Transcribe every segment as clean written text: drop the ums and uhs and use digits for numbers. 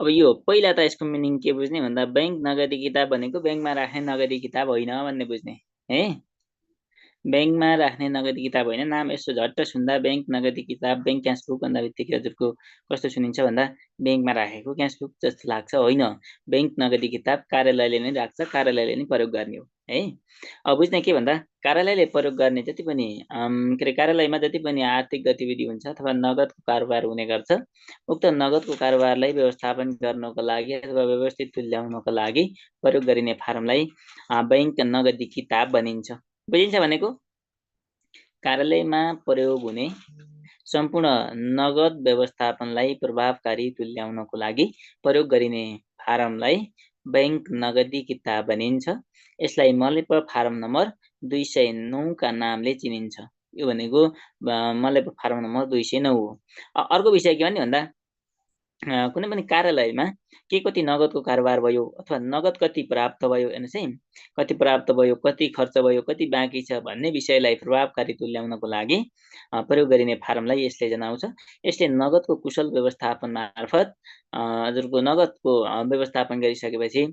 अब यो पहिला त यसको मिनिङ के बुझ्ने भन्दा बैंक नगदी किताब भनेको बैंकमा राख्ने नगदी किताब होइन भन्ने बुझ्ने है। बैंकमा राख्ने नगदी किताब होइन। नाम यसो झट्ट सुन्दा बैंक नगदी किताब बैंक क्यास बुक भन्दा बित्तिकै हजुरको कस्तो सुनिन्छ भन्दा बैंकमा राखेको क्यास बुक जस्तो लाग्छ। होइन, बैंक नगदी किताब कार्यालयले नै राख्छ, कार्यालयले नै प्रयोग गर्ने हो है। अब बुझ्ने के भन्दा कार्यालयले प्रयोग गर्ने जति पनि के अरे कार्यालयमा जति पनि आर्थिक गतिविधि हुन्छ अथवा नगदको कारोबार हुने गर्छ, उक्त नगदको कारोबारलाई व्यवस्थापन गर्नको लागि अथवा व्यवस्थित तुल्याउनको लागि प्रयोग गरिने फारमलाई बैंक नगदी किताब भनिन्छ। बुझिन्छ भनेको कार्यालयमा प्रयोग हुने सम्पूर्ण नगद व्यवस्थापनलाई प्रभावकारी तुल्याउनको लागि प्रयोग गरिने फारमलाई बैंक नगदी किताब भनिन्छ। यसलाई मलेप फारम नम्बर 209 का नामले चिनिन्छ। यो भनेको मलेप फारम नम्बर 209 हो। अर्को विषय के भन्ने भन्दा कुनै पनि कार्यालयमा के कति नगदको कारोबार भयो अथवा नगद कति प्राप्त भयो हेर्नुहोस् है, कति प्राप्त भयो, कति खर्च भयो, कति बाँकी छ भन्ने विषयलाई प्रभावकारी तुल्याउनको लागि प्रयोग गरिने फारमलाई यसले जनाउँछ। यसले नगदको कुशल व्यवस्थापन मार्फत हजुरको नगदको व्यवस्थापन गरिसकेपछि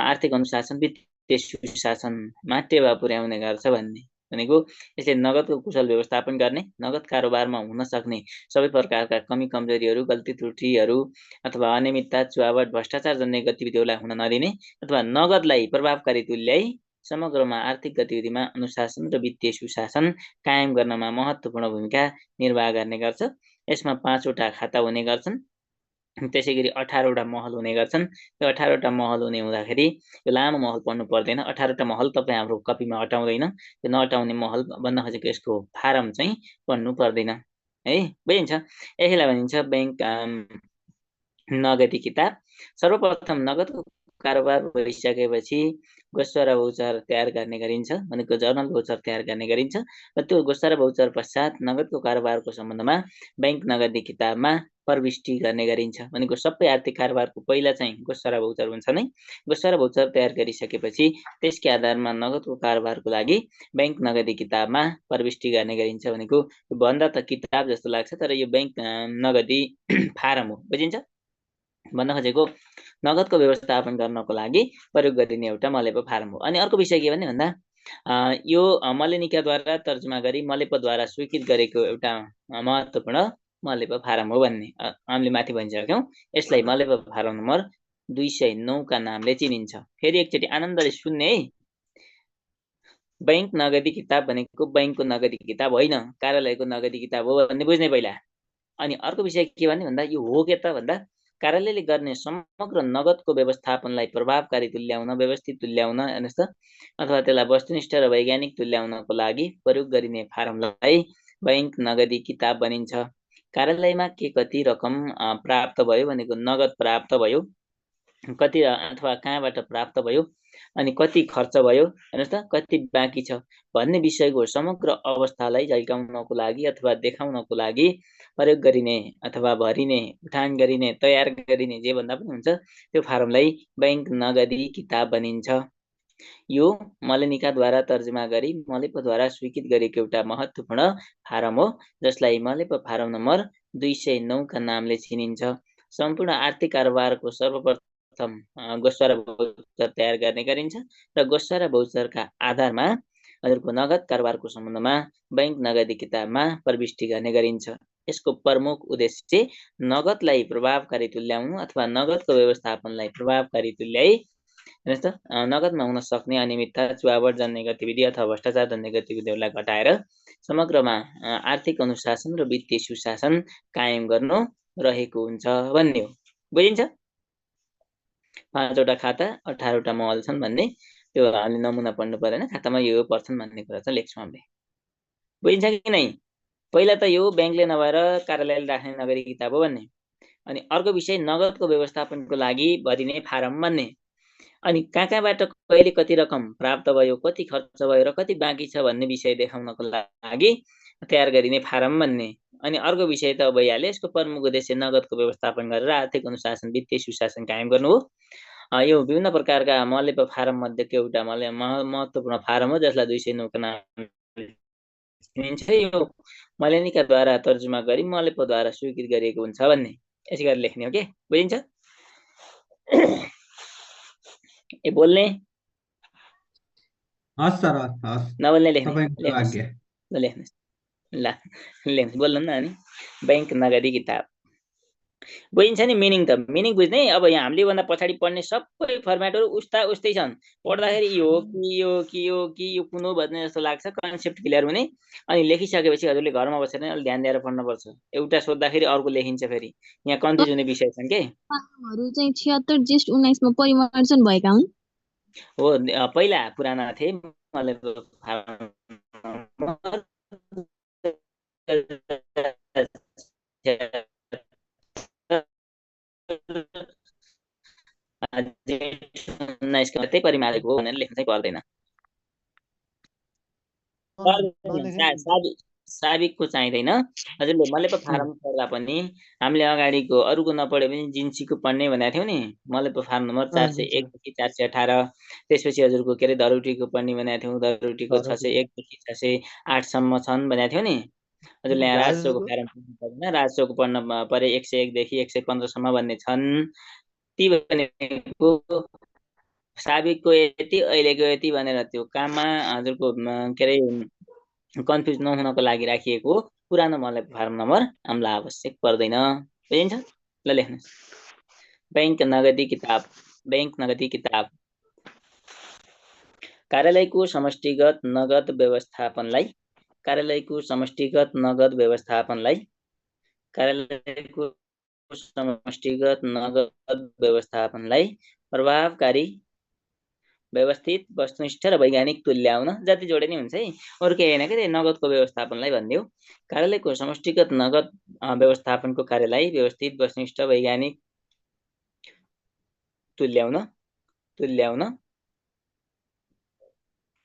आर्थिक अनुशासन वित्तीय सुशासनमा टेवा पुर्याउने गर्छ भन्ने भनेको यसले नगदको कुशल व्यवस्थापन गर्ने, नगद कारोबारमा हुन सक्ने सबै प्रकारका कमी कमजोरीहरू, गल्ती त्रुटिहरू अथवा अनियमितता, चुहावट, भ्रष्टाचार जन्य गतिविधिहरूलाई हुन नदिने अथवा नगदलाई प्रभावकारी तुल्याई समग्रमा आर्थिक गतिविधिमा अनुशासन र वित्तीय सुशासन कायम गर्नमा महत्त्वपूर्ण भूमिका निर्वाह गर्ने गर्छ। यसमा 5 वटा खाता हुने गर्छन्, त्यसैगरी 18 वटा महल हुने गर्छन्। यो 18 वटा महल हुने हुँदाखेरि यो लामो महल पढ्नु पर्दैन। 18 वटा महल तपाईँ हाम्रो कपीमा अटाउँदैन। त्यो नअटाउने महल भन्न खोजेको यसको फारम चाहिँ पढ्नु पर्दैन है। बुझिन्छ? यसलाई भनिन्छ बैंक नगदी किताब। सर्वप्रथम नगदको कारोबार भइसकेपछि गोस्वारा भौचर तयार गर्ने गरिन्छ, भनेको जर्नल भौचर तयार गर्ने गरिन्छ र त्यो गोस्वारा भौचर पश्चात नगदको कारोबारको सम्बन्धमा बैंक नगदी किताबमा प्रविष्टि गर्ने गरिन्छ। भनेको सबै आर्थिक कारोबारको पहिला चाहिँ गोस्वारा भौचर हुन्छ नै। गोस्वारा भौचर तयार गरिसकेपछि त्यसकै आधारमा नगदको कारोबारको लागि बैंक नगदी किताबमा प्रविष्टि गर्ने गरिन्छ। भनेको भन्दा त किताब जस्तो लाग्छ तर यो बैंक नगदी फारम हो। बुझिन्छ? भन्न खोजेको नगदको व्यवस्थापन गर्नको लागि प्रयोग गरिने एउटा मलेप फारम हो। अनि अर्को विषय के भन्ने भन्दा यो मलेनिकाद्वारा तर्जुमा गरी मलेपद्वारा स्वीकृत गरेको एउटा महत्त्वपूर्ण मलेप फारम हो भन्ने हामीले माथि भनिसक्यौँ। यसलाई मलेप फारम नम्बर 209 का नामले चिनिन्छ। फेरि एकचोटि आनन्दले सुन्ने है। बैंक नगदी किताब भनेको बैंकको नगदी किताब होइन, कार्यालयको नगदी किताब हो भन्ने बुझ्ने पहिला। अनि अर्को विषय के भन्ने भन्दा यो हो के त भन्दा कार्यालयले गर्ने समग्र नगदको व्यवस्थापनलाई प्रभावकारी तुल्याउन, व्यवस्थित तुल्याउन हेर्नुहोस् त अथवा त्यसलाई वस्तुनिष्ठ र वैज्ञानिक तुल्याउनको लागि प्रयोग गरिने फारमलाई बैंक नगदी किताब भनिन्छ। कार्यालयमा के कति रकम प्राप्त भयो भनेको नगद प्राप्त भयो, कति अथवा कहाँबाट प्राप्त भयो अनि कति खर्च भयो हेर्नुहोस् त, कति बाँकी छ भन्ने विषयको समग्र अवस्थालाई झल्काउनको लागि अथवा देखाउनको लागि प्रयोग गरिने अथवा भरिने, उठान गरिने, तयार गरिने जे भन्दा पनि हुन्छ त्यो फारमलाई बैंक नगदी किताब भनिन्छ। यो मलेनिकाद्वारा तर्जुमा गरी मलेपद्वारा स्वीकृत गरेको एउटा महत्त्वपूर्ण फारम हो जसलाई मलेप फारम नम्बर 209 का नामले चिनिन्छ। सम्पूर्ण आर्थिक कारोबारको सर्वप्रथम गोस्वारा भौचर तयार गर्ने गरिन्छ र गोस्वारा भौचरका आधारमा हजुरको नगद कारोबारको सम्बन्धमा बैंक नगदी किताबमा प्रविष्टि गर्ने गरिन्छ। यसको प्रमुख उद्देश्य नगदलाई प्रभावकारी तुल्याउनु अथवा नगदको व्यवस्थापनलाई प्रभावकारी तुल्याई हेर्नुहोस् त नगदमा हुन सक्ने अनियमितता, चुहावट जन्य गतिविधि अथवा भ्रष्टाचार जन्य गतिविधिहरूलाई घटाएर समग्रमा आर्थिक अनुशासन र वित्तीय सुशासन कायम गर्नु रहेको हुन्छ भन्ने हो। बुझिन्छ? 5 वटा खाता, 18 वटा महल छन् भन्ने त्यो हामीले नमुना पढ्नु पर्दैन, खातामा यो पर्छन् भन्ने कुरा चाहिँ लेख्छौँ हामीले। बुझिन्छ कि नै? पहिला त यो बैंकले नभएर कार्यालयले राख्ने नगदी किताब हो भन्ने। अनि अर्को विषय नगदको व्यवस्थापनको लागि भरिने फारम भन्ने। अनि कहाँबाट कहिले कति रकम प्राप्त भयो, कति खर्च भयो र कति बाँकी छ भन्ने विषय देखाउनको लागि तयार गरिने फारम भन्ने। अनि अर्को विषय त भइहाल्यो। यसको प्रमुख उद्देश्य नगदको व्यवस्थापन गरेर आर्थिक अनुशासन, वित्तीय सुशासन कायम गर्नु हो। यो विभिन्न प्रकारका मलेप फारम मध्येको एउटा महत्त्वपूर्ण फारम हो जसलाई 209 का नाम चिनिन्छ। यो मलेनिकाद्वारा तर्जुमा गरी मलेपद्वारा स्वीकृत गरिएको हुन्छ भन्ने यसै गरी लेख्ने हो के। बुझिन्छ? ए बोल्ने हस् सर, हस् हस्, नबोल्ने लेख्ने तपाईँको लेख्नुहोस् आज्ञा। ल लेख्नुहोस् ल लेख्नुहोस् बोल्नु न अनि बैंक नगदी किताब बुझिन्छ नि मिनिङ त मिनिङ बुझ्ने अब यहाँ हामीले भन्दा पछाडि पढ्ने सबै फर्मेटहरू उस्तै छन् पढ्दाखेरि यो हो कि यो कि यो कि यो कुन हो भन्ने जस्तो लाग्छ कन्सेप्ट क्लियर हुने अनि लेखिसकेपछि हजुरले घरमा बसेर नै अलिक ध्यान दिएर पढ्नुपर्छ एउटा सोद्धाखेरि अर्को लेखिन्छ फेरि यहाँ कन्फ्युज हुने विषय छन् के फारमहरू चाहिँ 76 जेष्ठ 19 मा परिमार्जन भएका हुन्। हो पहिला पुराना थिए मलाई जेठ 19 मात्रै परिमारेको हो भनेर लेख्न चाहिँ पर्दैन नलेखेकै हुन्छ। साबिकको चाहिँदैन हजुरले मल्ल पो फारम पढ्दा पनि हामीले अगाडिको अरूको नपढे पनि जिन्सीको पढ्ने भनेको थियौँ नि मल्ल पो फारम नम्बर 401 देखि 418 त्यसपछि हजुरको के अरे धरौटीको पढ्ने भनेको थियौँ धरौटीको 601 देखि 608 सम्म छन् भनेको थियौँ नि हजुरले यहाँ राजस्वको फारम पढ्नु पर्दैन राजस्वको पढ्न परे 101 देखि 115 सम्म भन्ने छन् ती भनेको साबिकको यति अहिलेको यति भनेर त्यो काममा हजुरको के अरे कन्फ्युज नहुनको लागि राखिएको हो पुरानो मलाई फारम नम्बर हामीलाई आवश्यक पर्दैन बुझिन्छ ल लेख्नुहोस् बैंक नगदी किताब कार्यालयको समष्टिगत नगद व्यवस्थापनलाई प्रभावकारी व्यवस्थित वस्तुनिष्ठ र वैज्ञानिक तुल्याउन जति जोडे नि हुन्छ है अरु केही हैन के नगदको व्यवस्थापनलाई भन्दियो कार्यालयको समष्टिगत नगद व्यवस्थापनको कार्यलाई व्यवस्थित वस्तुनिष्ठ वैज्ञानिक तुल्याउन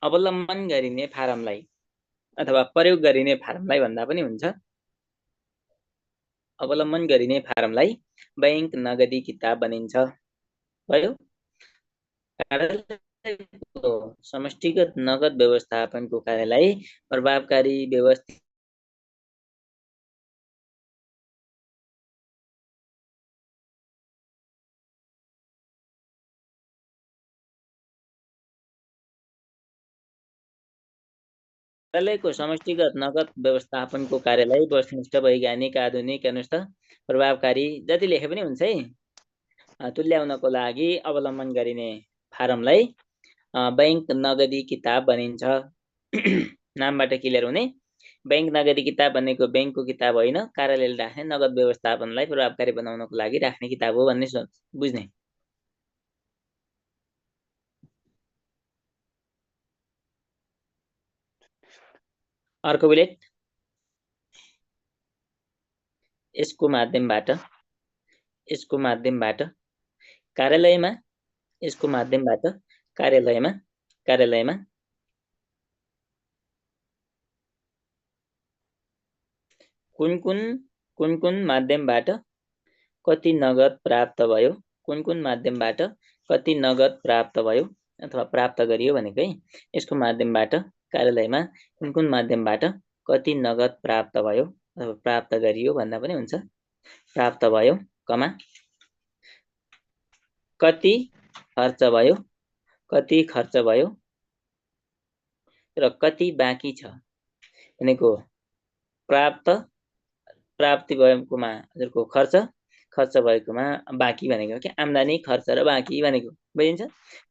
अवलम्बन गरिने फारमलाई अथवा प्रयोग गरिने फारमलाई भन्दा पनि हुन्छ अवलम्बन गरिने फारमलाई बैंक नगदी किताब भनिन्छ भयो समष्टिगत नगद व्यवस्थापनको कार्यलाई प्रभावकारी व्यवस्थित कार्यालयको समष्टिगत नगद व्यवस्थापनको कार्यलाई वस्तुनिष्ठ वैज्ञानिक आधुनिक अनुसार प्रभावकारी जति लेखे पनि हुन्छ है तुल्याउनको लागि अवलम्बन गरिने फारमलाई बैंक नगदी किताब भनिन्छ नामबाट क्लियर हुने बैंक नगदी किताब भनेको बैंकको किताब होइन कार्यालयले राख्ने नगद व्यवस्थापनलाई प्रभावकारी बनाउनको लागि राख्ने किताब हो भन्ने बुझ्ने अर्को बुलेट यसको माध्यमबाट कार्यालयमा कुन माध्यमबाट कति नगद प्राप्त भयो अथवा प्राप्त गरियो भनेको है यसको माध्यमबाट कार्यालयमा कुन माध्यमबाट कति नगद प्राप्त भयो अथवा प्राप्त गरियो भन्दा पनि हुन्छ प्राप्त भयो कमा कति खर्च भयो र कति बाँकी छ भनेको प्राप्ति भएकोमा हजुरको खर्च भएकोमा बाँकी भनेको के आम्दानी खर्च र बाँकी भनेको बुझिन्छ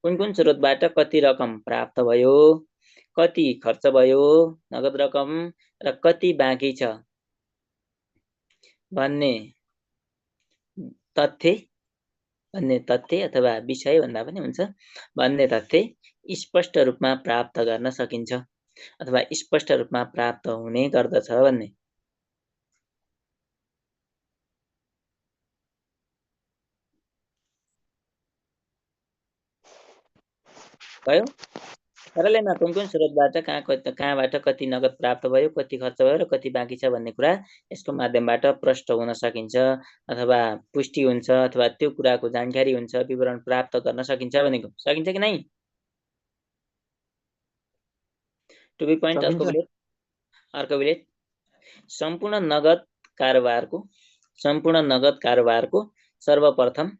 कुन स्रोतबाट कति रकम प्राप्त भयो कति खर्च भयो नगद रकम र कति बाँकी छ भन्ने तथ्य अथवा विषय भन्दा पनि हुन्छ भन्ने तथ्य स्पष्ट रूपमा प्राप्त गर्न सकिन्छ अथवा स्पष्ट रूपमा प्राप्त हुने गर्दछ भन्ने भयो कार्यालयमा कुन स्रोतबाट कहाँबाट कति नगद प्राप्त भयो कति खर्च भयो र कति बाँकी छ भन्ने कुरा यसको माध्यमबाट प्रष्ट हुन सकिन्छ अथवा पुष्टि हुन्छ अथवा त्यो कुराको जानकारी हुन्छ विवरण प्राप्त गर्न सकिन्छ भनेको सकिन्छ कि नै टु बी पोइन्ट अर्को बुलेट सम्पूर्ण नगद कारोबारको सर्वप्रथम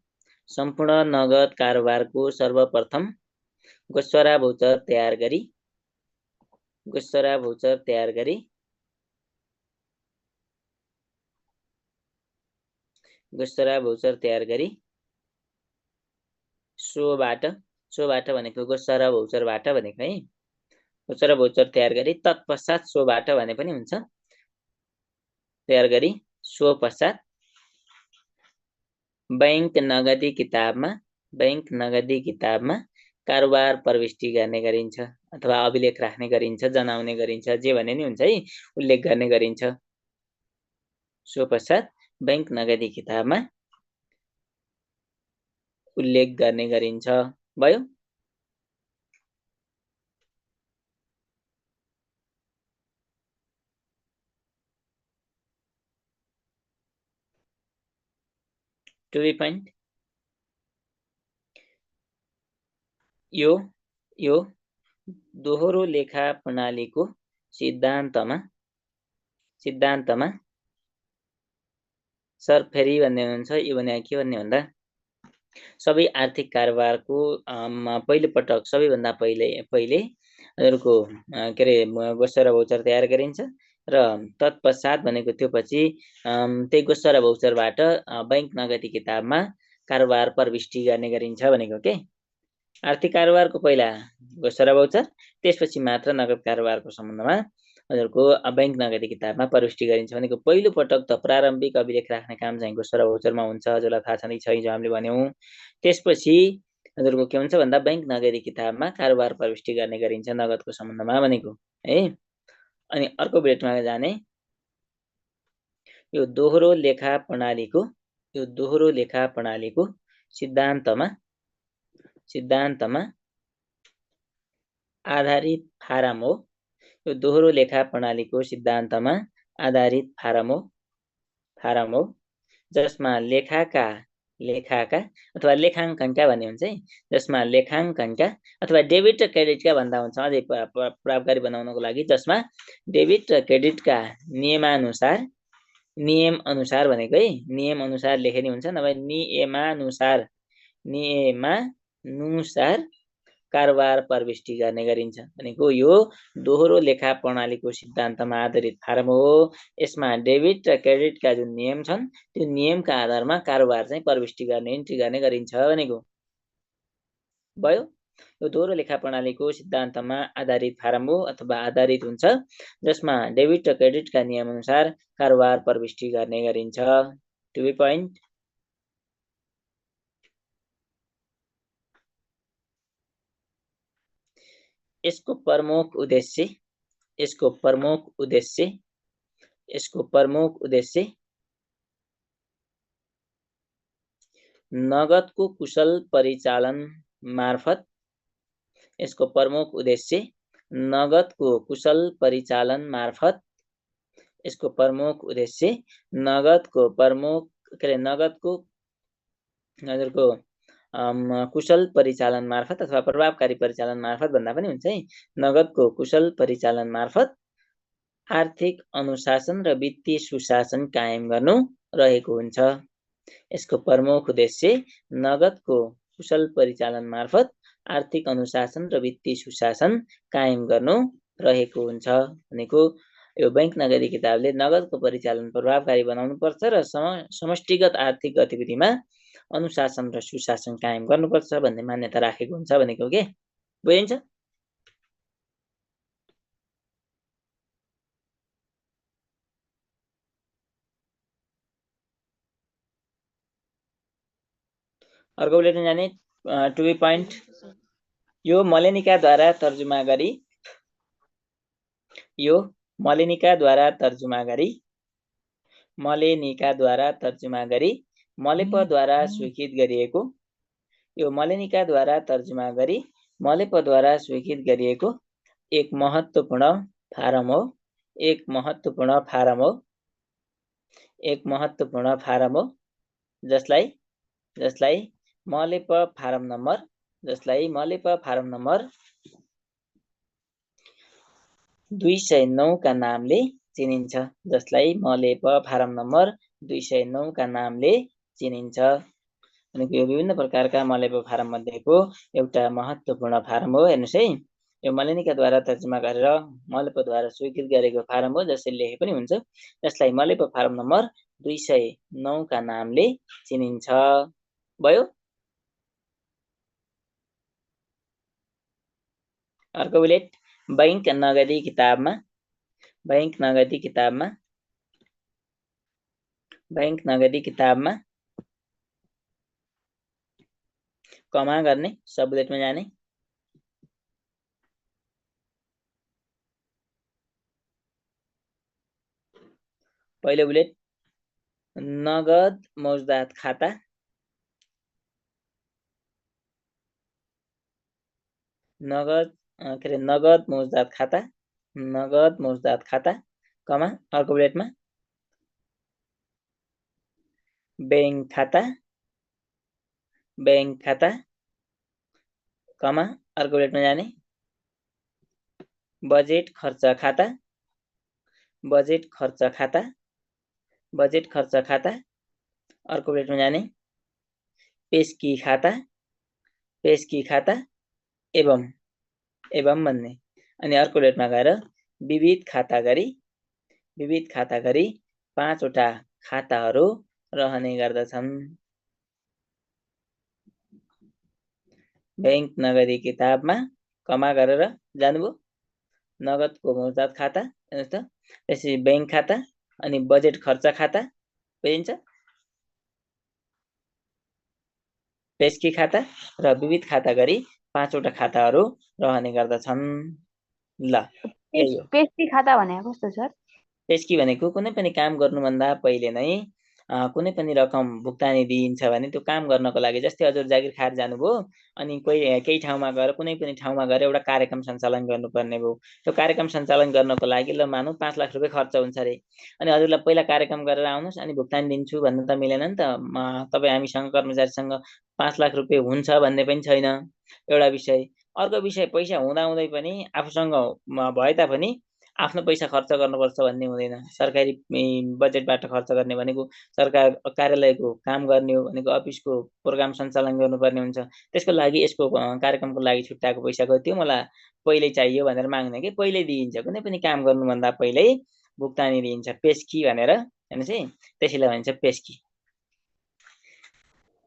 सम्पूर्ण नगद कारोबारको सर्वप्रथम गोस्वरा भौचर तयार गरी सोबाट भनेको गोस्वरा भौचरबाट भनेको है, गोस्वरा भौचर तयार गरी तत्पश्चात सोबाट भने पनि हुन्छ, तयार गरी सो पश्चात बैंक नगदी किताबमा कारोबार प्रविष्टि गर्ने गरिन्छ अथवा अभिलेख राख्ने गरिन्छ, जनाउने गरिन्छ, जे भने नि हुन्छ है, उल्लेख गर्ने गरिन्छ। सो पश्चात बैंक नगदी किताबमा उल्लेख गर्ने गरिन्छ। भयो। टु बी पोइन्ट यो दोहोरो लेखा प्रणालीको सिद्धान्तमा सर फेरि भन्ने हुन्छ। यो भने के भन्ने भन्दा सबै आर्थिक कारोबारको पहिलो पटक सबैभन्दा पहिले हजुरको के अरे गोस्वरा भौचर तयार गरिन्छ र तत्पश्चात भनेको त्यो पछि त्यही गोस्वरा भौचरबाट बैंक नगदी किताबमा कारोबार प्रविष्टि गर्ने गरिन्छ भनेको के। आर्थिक कारोबारको पहिला गोस्वरा भौचर, त्यसपछि मात्र नगद कारोबारको सम्बन्धमा हजुरको बैंक नगदी किताबमा प्रविष्टि गरिन्छ भनेको पहिलो पटक त प्रारम्भिक अभिलेख राख्ने काम चाहिँ गोस्वरा भौचरमा हुन्छ, हजुरलाई थाहा छँदै छ हिजो हामीले भन्यौं। त्यसपछि हजुरको के हुन्छ भन्दा बैंक नगदी किताबमा कारोबार प्रविष्टि गर्ने गरिन्छ नगदको सम्बन्धमा भनेको है। अनि अर्को बुलेटमा जाने यो दोहोरो लेखा प्रणालीको सिद्धान्तमा आधारित फारम हो। यो दोहोरो लेखा प्रणालीको सिद्धान्तमा आधारित फारम हो जसमा लेखाका अथवा लेखाङ्कनका भन्ने हुन्छ है, जसमा लेखाङ्कनका अथवा डेबिट र क्रेडिटका भन्दा हुन्छ अझै प्रभावकारी बनाउनको लागि, जसमा डेबिट र क्रेडिटका नियम अनुसार भनेको है, नियम अनुसार लेखेनी हुन्छ, नभए नियमानुसार कारोबार प्रविष्टि गर्ने गरिन्छ भनेको यो दोहोरो लेखा प्रणालीको सिद्धान्तमा आधारित फारम हो। यसमा डेबिट र क्रेडिटका जुन नियम छन् त्यो नियमका आधारमा कारोबार चाहिँ प्रविष्टि गर्ने इन्ट्री गर्ने गरिन्छ भनेको भयो। यो दोहोरो लेखा प्रणालीको सिद्धान्तमा आधारित फारम हो अथवा आधारित हुन्छ जसमा डेबिट र क्रेडिटका नियम अनुसार कारोबार प्रविष्टि गर्ने गरिन्छ। टु बी पोइन्ट यसको प्रमुख उद्देश्य नगदको कुशल परिचालन मार्फत नगदको कुशल परिचालन मार्फत अथवा प्रभावकारी परिचालन मार्फत भन्दा पनि हुन्छ है, नगदको कुशल परिचालन मार्फत आर्थिक अनुशासन र वित्तीय सुशासन कायम गर्नु रहेको हुन्छ। यसको प्रमुख उद्देश्य नगदको कुशल परिचालन मार्फत आर्थिक अनुशासन र वित्तीय सुशासन कायम गर्नु रहेको हुन्छ भनेको यो बैंक नगदी किताबले नगदको परिचालन प्रभावकारी बनाउनु पर्छ र समष्टिगत आर्थिक गतिविधिमा अनुशासन र सुशासन कायम गर्नुपर्छ भन्ने मान्यता राखेको हुन्छ भनेको के बुझिन्छ। अर्को बुलेटिन जाने टु बी पोइन्ट यो मलेनिकाद्वारा तर्जुमा गरी मलेपद्वारा स्वीकृत गरिएको एक महत्त्वपूर्ण फारम हो जसलाई मलेप फारम नम्बर 209 का नामले चिनिन्छ। भनेको यो विभिन्न प्रकारका मलेपो फारम मध्येको एउटा महत्त्वपूर्ण फारम हो। हेर्नुहोस् है, यो मलेनिकाद्वारा तर्जुमा गरेर मलेपोद्वारा स्वीकृत गरेको फारम हो, जसले लेखे पनि हुन्छ, जसलाई मलेपो फारम नम्बर 209 का नामले चिनिन्छ। भयो। अर्को बुलेट, बैंक नगदी किताबमा कमा गर्ने, सब बुलेटमा जाने। पहिलो बुलेट, नगद मौजदात खाता, नगद मौजदात खाता, कमा। अर्को बुलेटमा बैंक खाता, कमा। अर्को बुलेटमा जाने। बजेट खर्च खाता, अर्को बुलेटमा जाने। पेस्की खाता एवं भन्ने। अनि अर्को बुलेटमा गएर विविध खाता गरी 5 वटा खाताहरू रहने गर्दछन्। बैंक नगदी किताबमा कमा गरेर जानुभयो, नगदको मौजदात खाता, हेर्नुहोस् त, त्यसपछि बैंक खाता, अनि बजेट खर्च खाता बुझिन्छ, पेस्की खाता र विविध खाता गरी 5 वटा खाताहरू रहने गर्दछन्। ल, पेस्की खाता भनेको कस्तो छ? पेस्की भनेको कुनै पनि काम गर्नुभन्दा पहिले नै कुनै पनि रकम भुक्तानी दिइन्छ भने त्यो काम गर्नको लागि, जस्तै हजुर जागिर खाएर जानुभयो अनि केही ठाउँमा गएर कुनै पनि ठाउँमा गएर एउटा कार्यक्रम सञ्चालन गर्नुपर्ने भयो। त्यो कार्यक्रम सञ्चालन गर्नको लागि ल मानौँ 5 लाख रुपियाँ खर्च हुन्छ अरे, अनि हजुरलाई पहिला कार्यक्रम गरेर आउनुहोस् अनि भुक्तानी दिन्छु भन्नु त मिलेन नि त। तपाईँ हामीसँग कर्मचारीसँग 5 लाख रुपियाँ हुन्छ भन्ने पनि छैन, एउटा विषय। अर्को विषय, पैसा हुँदाहुँदै पनि आफूसँग भए तापनि आफ्नो पैसा खर्च गर्नुपर्छ भन्ने हुँदैन। सरकारी बजेटबाट खर्च गर्ने भनेको सरकार कार्यालयको काम गर्ने हो भनेको अफिसको प्रोग्राम सञ्चालन गर्नुपर्ने हुन्छ। त्यसको लागि यसको कार्यक्रमको लागि छुट्याएको पैसा कति हो, मलाई पहिल्यै चाहियो भनेर माग्ने कि पहिल्यै दिइन्छ। कुनै पनि काम गर्नुभन्दा पहिल्यै भुक्तानी दिइन्छ, पेस्की भनेर। हेर्नुहोस् है, त्यसैलाई भनिन्छ पेस्की।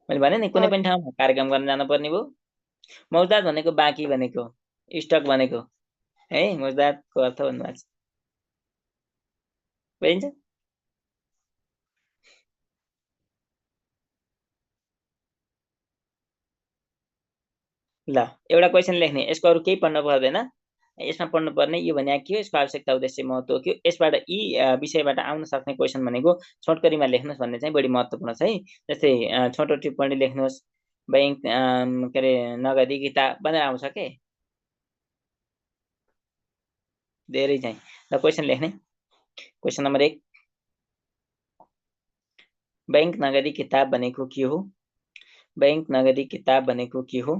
मैले भने नि कुनै पनि ठाउँमा कार्यक्रम गर्न जानुपर्ने भयो। मौजदात भनेको बाँकी भनेको, स्टक भनेको है, मौजदातको अर्थ भन्नुभएको छ, बुझिन्छ? ल, एउटा क्वेसन लेख्ने, यसको अरू केही पढ्नु पर्दैन। यसमा पढ्नु पर्ने यो भने के हो, यसको आवश्यकता उद्देश्य महत्त्व के हो, यसबाट यी विषयबाट आउन सक्ने क्वेसन भनेको छोटकरीमा लेख्नुहोस् भन्ने चाहिँ बढी महत्त्वपूर्ण छ है। जस्तै छोटो टिप्पणी लेख्नुहोस्, बैंक के अरे नगदी किताब भनेर आउँछ के, धेरै चाहिँ। ल, क्वेसन लेख्ने, क्वेसन नम्बर 1, बैंक नगदी किताब भनेको के हो? बैंक नगदी किताब भनेको के हो?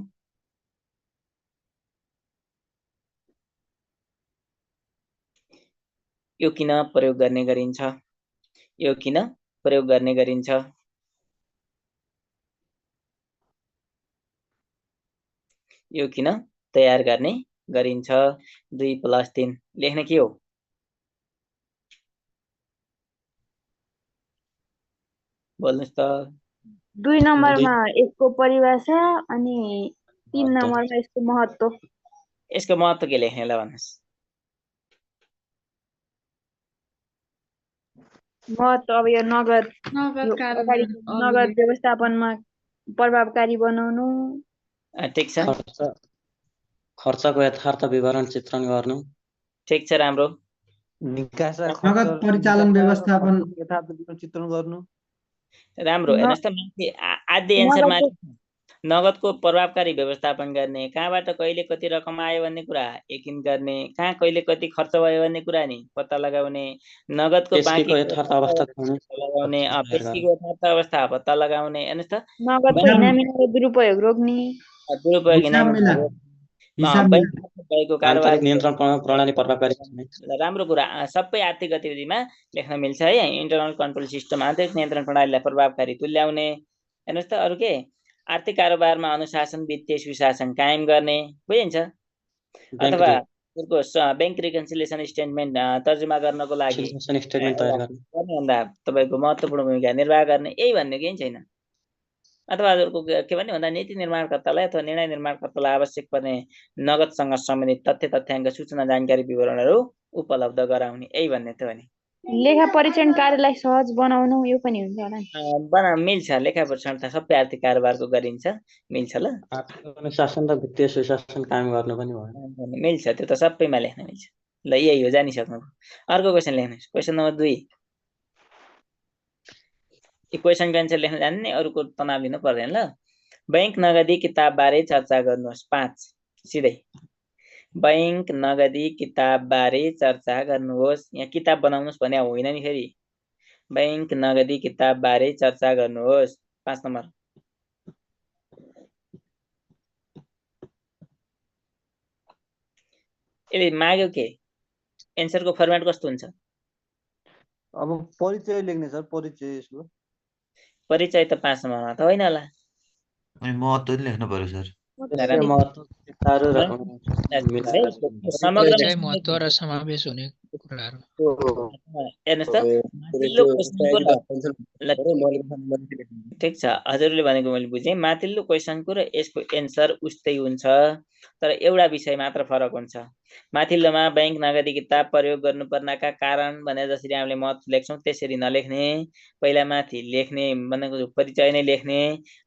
यो किन प्रयोग गर्ने गरिन्छ? यो किन प्रयोग गर्ने गरिन्छ? यो किन तयार गर्ने गरिन्छ? 2 + 3 लेख्ने के हो? बोल्नुस् त। 2 नम्बरमा यसको परिभाषा अनि 3 नम्बरमा यसको महत्त्व। यसको महत्त्व के लेख्ने ल भन्नुस्? महत्त्व अब यो नगद व्यवस्थापनमा प्रभावकारी बनाउनु। ठिक छ, खर्चको यथार्थ विवरण चित्रण गर्नु। ठिक छ, राम्रो। नगद परिचालन व्यवस्थापन यथार्थ विवरण चित्रण गर्नु, राम्रो। हेर्नुहोस् त, माथि आदि एन्सर माथि नगदको प्रभावकारी व्यवस्थापन गर्ने, कहाँबाट कहिले कति रकम आयो भन्ने कुरा यकिन गर्ने, कहाँ कहिले कति खर्च भयो भन्ने कुरा नि पत्ता लगाउने, नगदको बाँकी यथार्थ अवस्था लगाउने, पेस्कीको यथार्थ अवस्था पत्ता लगाउने। हेर्नुहोस् त, नगदको इनामीको दुरुपयोग रोक्ने, भएको कारोबार नियन्त्रण प्रणाली प्रभावकारी। राम्रो कुरा, सबै आर्थिक गतिविधिमा लेख्न मिल्छ है। इन्टरनल कन्ट्रोल सिस्टम, आन्तरिक नियन्त्रण प्रणालीलाई प्रभावकारी तुल्याउने। हेर्नुहोस् त, अरू के, आर्थिक कारोबारमा अनुशासन वित्तीय सुशासन कायम गर्ने बुझिन्छ। बैंक अथवा बैंक रिकन्सिलिएसन स्टेटमेन्ट तर्जुमा गर्नको लागि स्टेटमेन्ट तयार गर्ने गर्नुभन्दा तपाईँको महत्त्वपूर्ण भूमिका निर्वाह गर्ने यही भन्ने केही छैन। अथवा हजुरको के भन्ने भन्दा नीति निर्माणकर्तालाई अथवा निर्णय निर्माणकर्तालाई आवश्यक पर्ने नगदसँग सम्बन्धित तथ्य तथ्याङ्क सूचना जानकारी विवरणहरू उपलब्ध गराउने यही भन्ने त हो नि। लेखा परीक्षण कार्यलाई सहज बनाउनु यो पनि हुन्छ होला नि। मिल्छ। लेखा परीक्षण त सबै आर्थिक कारोबारको गरिन्छ, मिल्छ। ल आर्थिक अनुशासन र वित्तीय सुशासन कायम गर्नु पनि भयो, मिल्छ। त्यो त सबैमा लेख्न मिल्छ। ल यही हो, जानिसक्नु। अर्को क्वेसन लेख्नुहोस्। Question number 2। यो क्वेसनको एन्सर लेख्न जान्ने, अरूको तनाव लिनु पर्दैन। ल बैंक नगदी किताब बारे चर्चा गर्नुहोस्। 5 सिधै बैंक नगदी किताब बारे चर्चा गर्नुहोस्। यहाँ किताब बनाउनुहोस् भने होइन नि फेरि। बैंक नगदी किताब बारे चर्चा गर्नुहोस्। 5 नम्बर। यसले माग्यो के? एन्सरको फर्मेट कस्तो हुन्छ? अब परिचय लेख्ने सर, परिचय यसको। परिचय त 5 नम्बरमा त होइन होला। अनि महत्त्व पनि लेख्नु पर्यो सर। परिचय, महत्त्व र समावेश हुने कुराहरू। हेर्नुहोस् त, ठिक छ, हजुरले भनेको मैले बुझेँ। माथिल्लो क्वेसनको र यसको एन्सर उस्तै हुन्छ, तर एउटा विषय मात्र फरक हुन्छ। माथिल्लोमा बैंक नगदी किताब प्रयोग गर्नुपर्नका कारण भनेर जसरी हामीले महत्त्व लेख्छौँ त्यसरी नलेख्ने, पहिला माथि लेख्ने भनेको परिचय नै लेख्ने,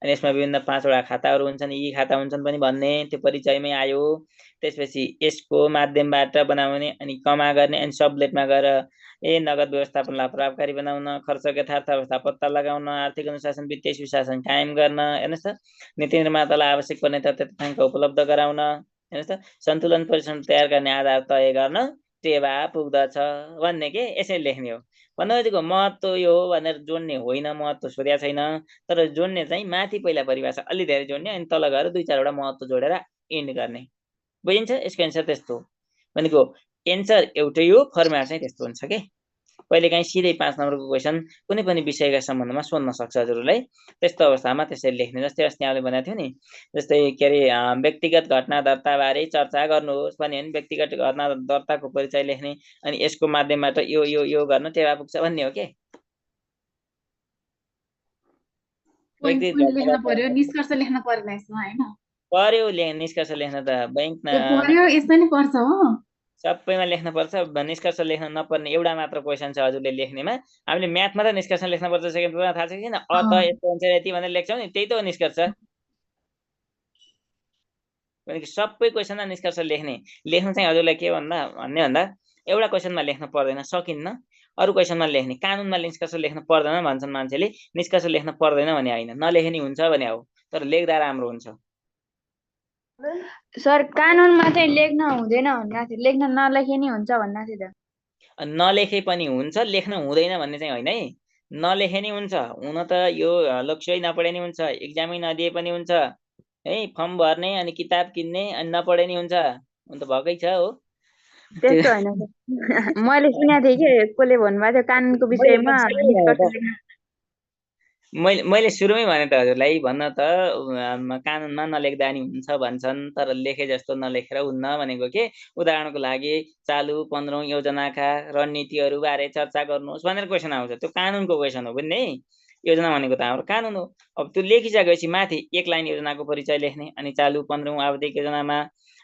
अनि यसमा विभिन्न 5 वटा खाताहरू हुन्छन्, यी खाता हुन्छन् पनि भन्ने, त्यो परिचयमै आयो। त्यसपछि यसको माध्यमबाट बनाउने अनि कमा गर्ने, अनि सबलेटमा गएर नगद व्यवस्थापनलाई प्रभावकारी बनाउन, खर्चको यथार्थ अवस्था पत्ता लगाउन, आर्थिक अनुशासन वित्तीय सुशासन कायम गर्न, हेर्नुहोस् त, नीति निर्मातालाई आवश्यक पर्ने तथ्य तथ्याङ्क उपलब्ध गराउन, हेर्नुहोस् त, सन्तुलन परीक्षण तयार गर्ने आधार तय गर्न टेवा पुग्दछ भन्ने के यसरी लेख्ने हो। भन्नुको महत्त्व यो हो भनेर जोड्ने होइन, महत्त्व सोध्या छैन, तर जोड्ने चाहिँ माथि पहिला परिभाषा अलि धेरै जोड्ने, अनि तल गएर 2-4 वटा महत्त्व जोडेर इन्ड गर्ने। बुझिन्छ? यसको एन्सर त्यस्तो भनेको एन्सर एउटै हो, फर्मेट चाहिँ त्यस्तो हुन्छ के। पहिले काहीँ सिधै 5 नम्बरको क्वेसन कुनै पनि विषयका सम्बन्धमा सोध्न सक्छ हजुरलाई। त्यस्तो अवस्थामा त्यसरी लेख्ने। जस्तै अस्ति हामीले भनेको थियो नि, जस्तै के अरे व्यक्तिगत घटना दर्ताबारे चर्चा गर्नुहोस् भन्यो भने व्यक्तिगत घटना दर्ताको परिचय लेख्ने, अनि यसको माध्यमबाट यो यो यो गर्न टेवा पुग्छ भन्ने हो के। लेख्न पर्यो, निष्कर्ष लेख्न पर्दैन यसमा हैन? पर्यो, निष्कर्ष लेख्न त बैंक पर्यो, यसमा नि पर्छ हो। सबैमा लेख्न पर्छ। निष्कर्ष लेख्न नपर्ने एउटा मात्र क्वेसन छ हजुरले लेख्नेमा। हामीले म्याथमा त निष्कर्ष लेख्न पर्छ, सेकेन्ड पेपरमा थाहा छ कि छैन? अत यस्तो एन्सर यति भनेर लेख्छौँ नि, त्यही त हो निष्कर्ष। भनेको सबै क्वेसनमा निष्कर्ष लेख्ने। लेख्न चाहिँ हजुरलाई के भन्ने भन्दा एउटा क्वेसनमा लेख्न पर्दैन, सकिन्न। अरू क्वेसनमा लेख्ने। कानुनमा निष्कर्ष लेख्न पर्दैन भन्छन् मान्छेले, निष्कर्ष लेख्न पर्दैन भने होइन, नलेख्ने हुन्छ भने हो, तर लेख्दा राम्रो हुन्छ। सर कानुनमा चाहिँ लेख्न हुँदैन भन्ना थियो, लेख्न नलेखे नि हुन्छ भन्ना थियो त। नलेखे पनि हुन्छ, लेख्न हुँदैन भन्ने चाहिँ होइन है। नलेखे नि हुन्छ, हुन त यो लक्ष्य नपढे नि हुन्छ, एक्जामै नदिए पनि हुन्छ है। फर्म भर्ने अनि किताब किन्ने अनि नपढे नि हुन्छ, हुन त भएकै छ हो। त्यस्तो होइन मैले सुनेको थिएँ कि कसले भन्नुभएको थियो कानुनको विषयमा मैले सुरुमै भने त हजुरलाई, भन्न त कानुनमा नलेख्दा नि हुन्छ भन्छन्, तर लेखे जस्तो नलेखेर हुन्न भनेको के। उदाहरणको लागि चालु 15औं योजनाका रणनीतिहरू बारे चर्चा गर्नुहोस् भनेर क्वेसन आउँछ, त्यो कानुनको क्वेसन हो बुझ्ने। योजना भनेको त हाम्रो कानुन हो। अब त्यो लेखिसकेपछि माथि 1 लाइन योजनाको परिचय लेख्ने, अनि चालु 15औं आवधिक योजनामा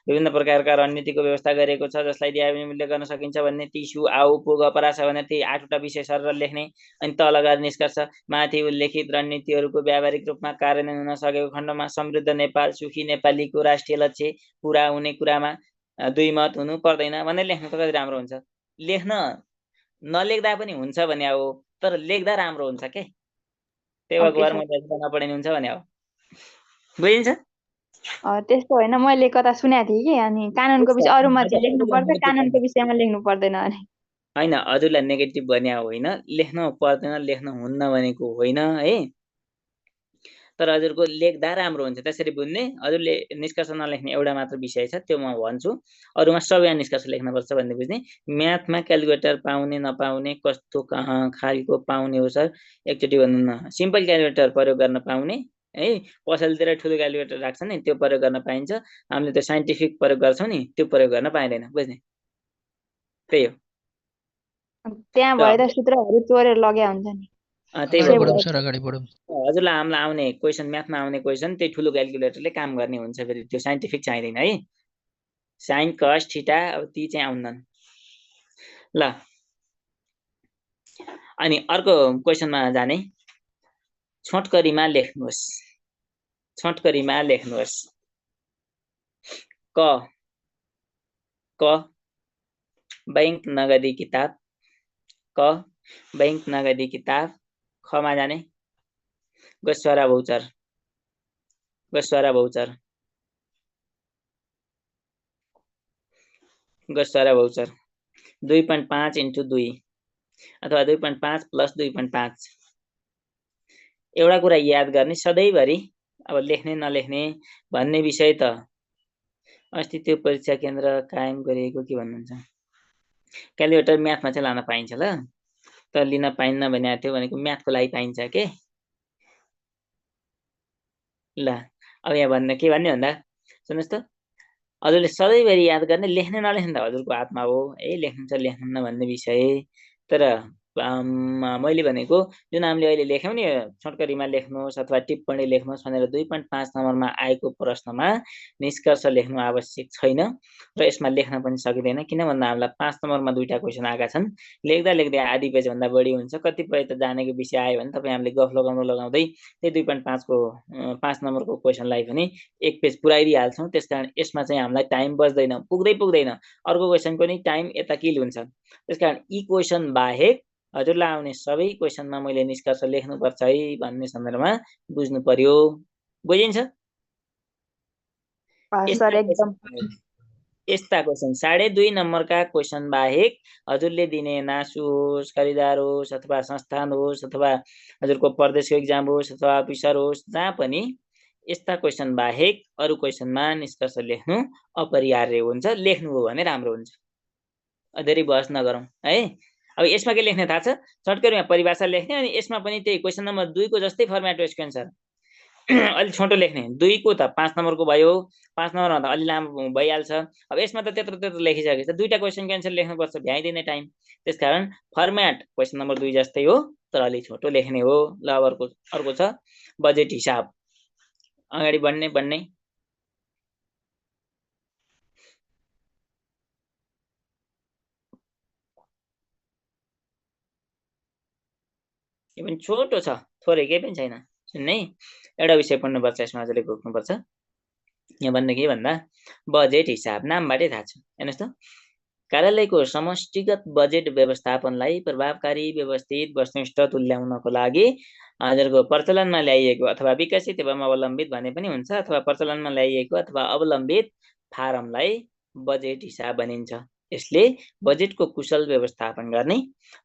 विभिन्न प्रकारका रणनीतिको व्यवस्था गरिएको छ जसलाई दियाबिनी मूल्य गर्न सकिन्छ भन्ने, तिसु आउ पुग अपरास भनेर ती 8 वटा विषय सरेर लेख्ने, अनि तल गएर निष्कर्ष माथि उल्लेखित रणनीतिहरूको व्यावहारिक रूपमा कार्यान्वयन हुन सकेको खण्डमा समृद्ध नेपाल सुखी नेपालीको राष्ट्रिय लक्ष्य पुरा हुने कुरामा दुई मत हुनु पर्दैन भनेर लेख्नु त कति राम्रो हुन्छ। लेख्न नलेख्दा पनि हुन्छ भने हो, तर लेख्दा राम्रो हुन्छ के। त्यही भएर मैले नपढिनु हुन्छ भने हो, बुझिन्छ? त्यस्तो होइन, मैले कता सुनेको थिएँ कि, अनि कानुनको विषय अरूमा चाहिँ लेख्नुपर्छ, कानुनको विषयमा लेख्नु पर्दैन अरे। होइन, हजुरलाई नेगेटिभ भने होइन, लेख्न पर्दैन लेख्न हुन्न भनेको होइन है, तर हजुरको लेख्दा राम्रो हुन्छ त्यसरी बुझ्ने। हजुरले निष्कर्ष नलेख्ने एउटा मात्र विषय छ, त्यो म भन्छु, अरूमा सबैमा निष्कर्ष लेख्नुपर्छ भन्ने बुझ्ने। म्याथमा क्यालकुलेटर पाउने नपाउने कस्तो कहाँ खालको पाउने हो सर, एकचोटि भन्नु न। सिम्पल क्यालकुलेटर प्रयोग गर्न पाउने है। पसलतिर ठुलो क्यालकुलेटर राख्छ नि त्यो प्रयोग गर्न पाइन्छ, हामीले त्यो साइन्टिफिक प्रयोग गर्छौं नि त्यो प्रयोग गर्न पाइँदैन, बुझ्ने? त्यही हो। त्यहाँ भएर सूत्रहरू चोरेर लग्या हुन्छ नि। त्यही अगाडि हो। बढौँ सर, अगाडि बढौँ। हजुरलाई हामीलाई आउने क्वेसन, म्याथमा आउने क्वेसन त्यही ठुलो क्यालकुलेटरले काम गर्ने हुन्छ, फेरि त्यो साइन्टिफिक चाहिँदैन है। साइन कस थीटा अब ती चाहिँ आउँदैन। ल अनि अर्को क्वेसनमा जाने। छोटकरीमा लेख्नुहोस्, छोटकरीमा लेख्नुहोस्। क बैंक नगदी किताब, क बैंक नगदी किताब। खमा जाने गोस्वारा भौचर, गोस्वारा भौचर, गोस्वारा भौचर 2.5 × 2 अथवा 2.5 + 2.5। एउटा कुरा याद गर्ने, सधैँभरि अब लेख्ने नलेख्ने भन्ने विषय त अस्ति त्यो परीक्षा केन्द्र कायम गरिएको के भन्नुहुन्छ, क्यालकुलेटर म्याथमा चाहिँ लान पाइन्छ ल, तर लिन पाइन्न भनेको थियो, भनेको म्याथको लागि पाइन्छ के। ल अब यहाँ भन्ने के भन्ने भन्दा सुन्नुहोस् त, हजुरले सधैँभरि याद गर्ने, लेख्ने नलेख्ने त हजुरको हातमा हो है, लेख्नुहुन्छ लेख्नुहुन्न भन्ने विषय। तर मैले भनेको जुन हामीले अहिले लेख्यौं नि, छोटकरीमा लेख्नुहोस् अथवा टिप्पणी लेख्नुहोस् भनेर 2.5 नम्बरमा आएको प्रश्नमा निष्कर्ष लेख्नु आवश्यक छैन र यसमा लेख्न पनि सकिँदैन। किन भन्दा हामीलाई 5 नम्बरमा 2टा क्वेसन आएका छन्, लेख्दा लेख्दै आधी पेज भन्दा बढी हुन्छ। कतिपय त जानेको विषय आयो भने तपाईँ हामीले गफ लगाउँदै त्यही 2.5 को 5 नम्बरको क्वेसनलाई पनि 1 पेज पुराइदिइहाल्छौँ। त्यसकारण यसमा चाहिँ हामीलाई टाइम बच्दैन, पुग्दैन। अर्को क्वेसनको नि टाइम यता किल हुन्छ। त्यसकारण यी क्वेसन बाहेक हजुरलाई आउने सबै क्वेसनमा मैले निष्कर्ष लेख्नुपर्छ है भन्ने सन्दर्भमा बुझ्नु पर्यो। बुझिन्छ? यस्ता क्वेसन 2.5 नम्बरका क्वेसन बाहेक हजुरले दिने नासु होस्, खरिदार होस् अथवा संस्थान होस् अथवा हजुरको प्रदेशको एक्जाम होस् अथवा अफिसर होस्, जहाँ पनि यस्ता क्वेसन बाहेक अरु क्वेसनमा निष्कर्ष लेख्नु अपरिहार्य हुन्छ। लेख्नु हो भने राम्रो हुन्छ। धेरै बहस नगरौँ है। अब यसमा के लेख्ने थाहा छ? छोटकरीमा परिभाषा लेख्ने, अनि यसमा पनि त्यही क्वेसन नम्बर 2 को जस्तै फर्मेट हो यसको एन्सर। अलि छोटो लेख्ने, 2 को त 5 नम्बरको भयो, 5 नम्बरमा त अलि लामो भइहाल्छ। अब यसमा त त्यत्रो लेखिसकेछ, 2टा क्वेसनको एन्सर लेख्नुपर्छ, भ्याइदिने टाइम। त्यसकारण फर्मेट क्वेसन नम्बर 2 जस्तै हो, तर अलि छोटो लेख्ने हो। ल अब अर्को छ बजेट हिसाब। अगाडि बढ्ने यो पनि छोटो छ, थोरै केही पनि छैन। सुन्ने एउटा विषय पढ्नुपर्छ, यसमा हजुरले घोक्नुपर्छ। यहाँ भन्ने के भन्दा बजेट हिसाब नामबाटै थाहा छ। हेर्नुहोस् त, कार्यालयको समष्टिगत बजेट व्यवस्थापनलाई प्रभावकारी, व्यवस्थित, वस्तुनिष्ठ तुल्याउनको लागि हजुरको प्रचलनमा ल्याइएको अथवा विकसित एवं अवलम्बित भने पनि हुन्छ, अथवा प्रचलनमा ल्याइएको अथवा अवलम्बित फारमलाई बजेट हिसाब भनिन्छ। यसले बजेटको कुशल व्यवस्थापन गर्ने,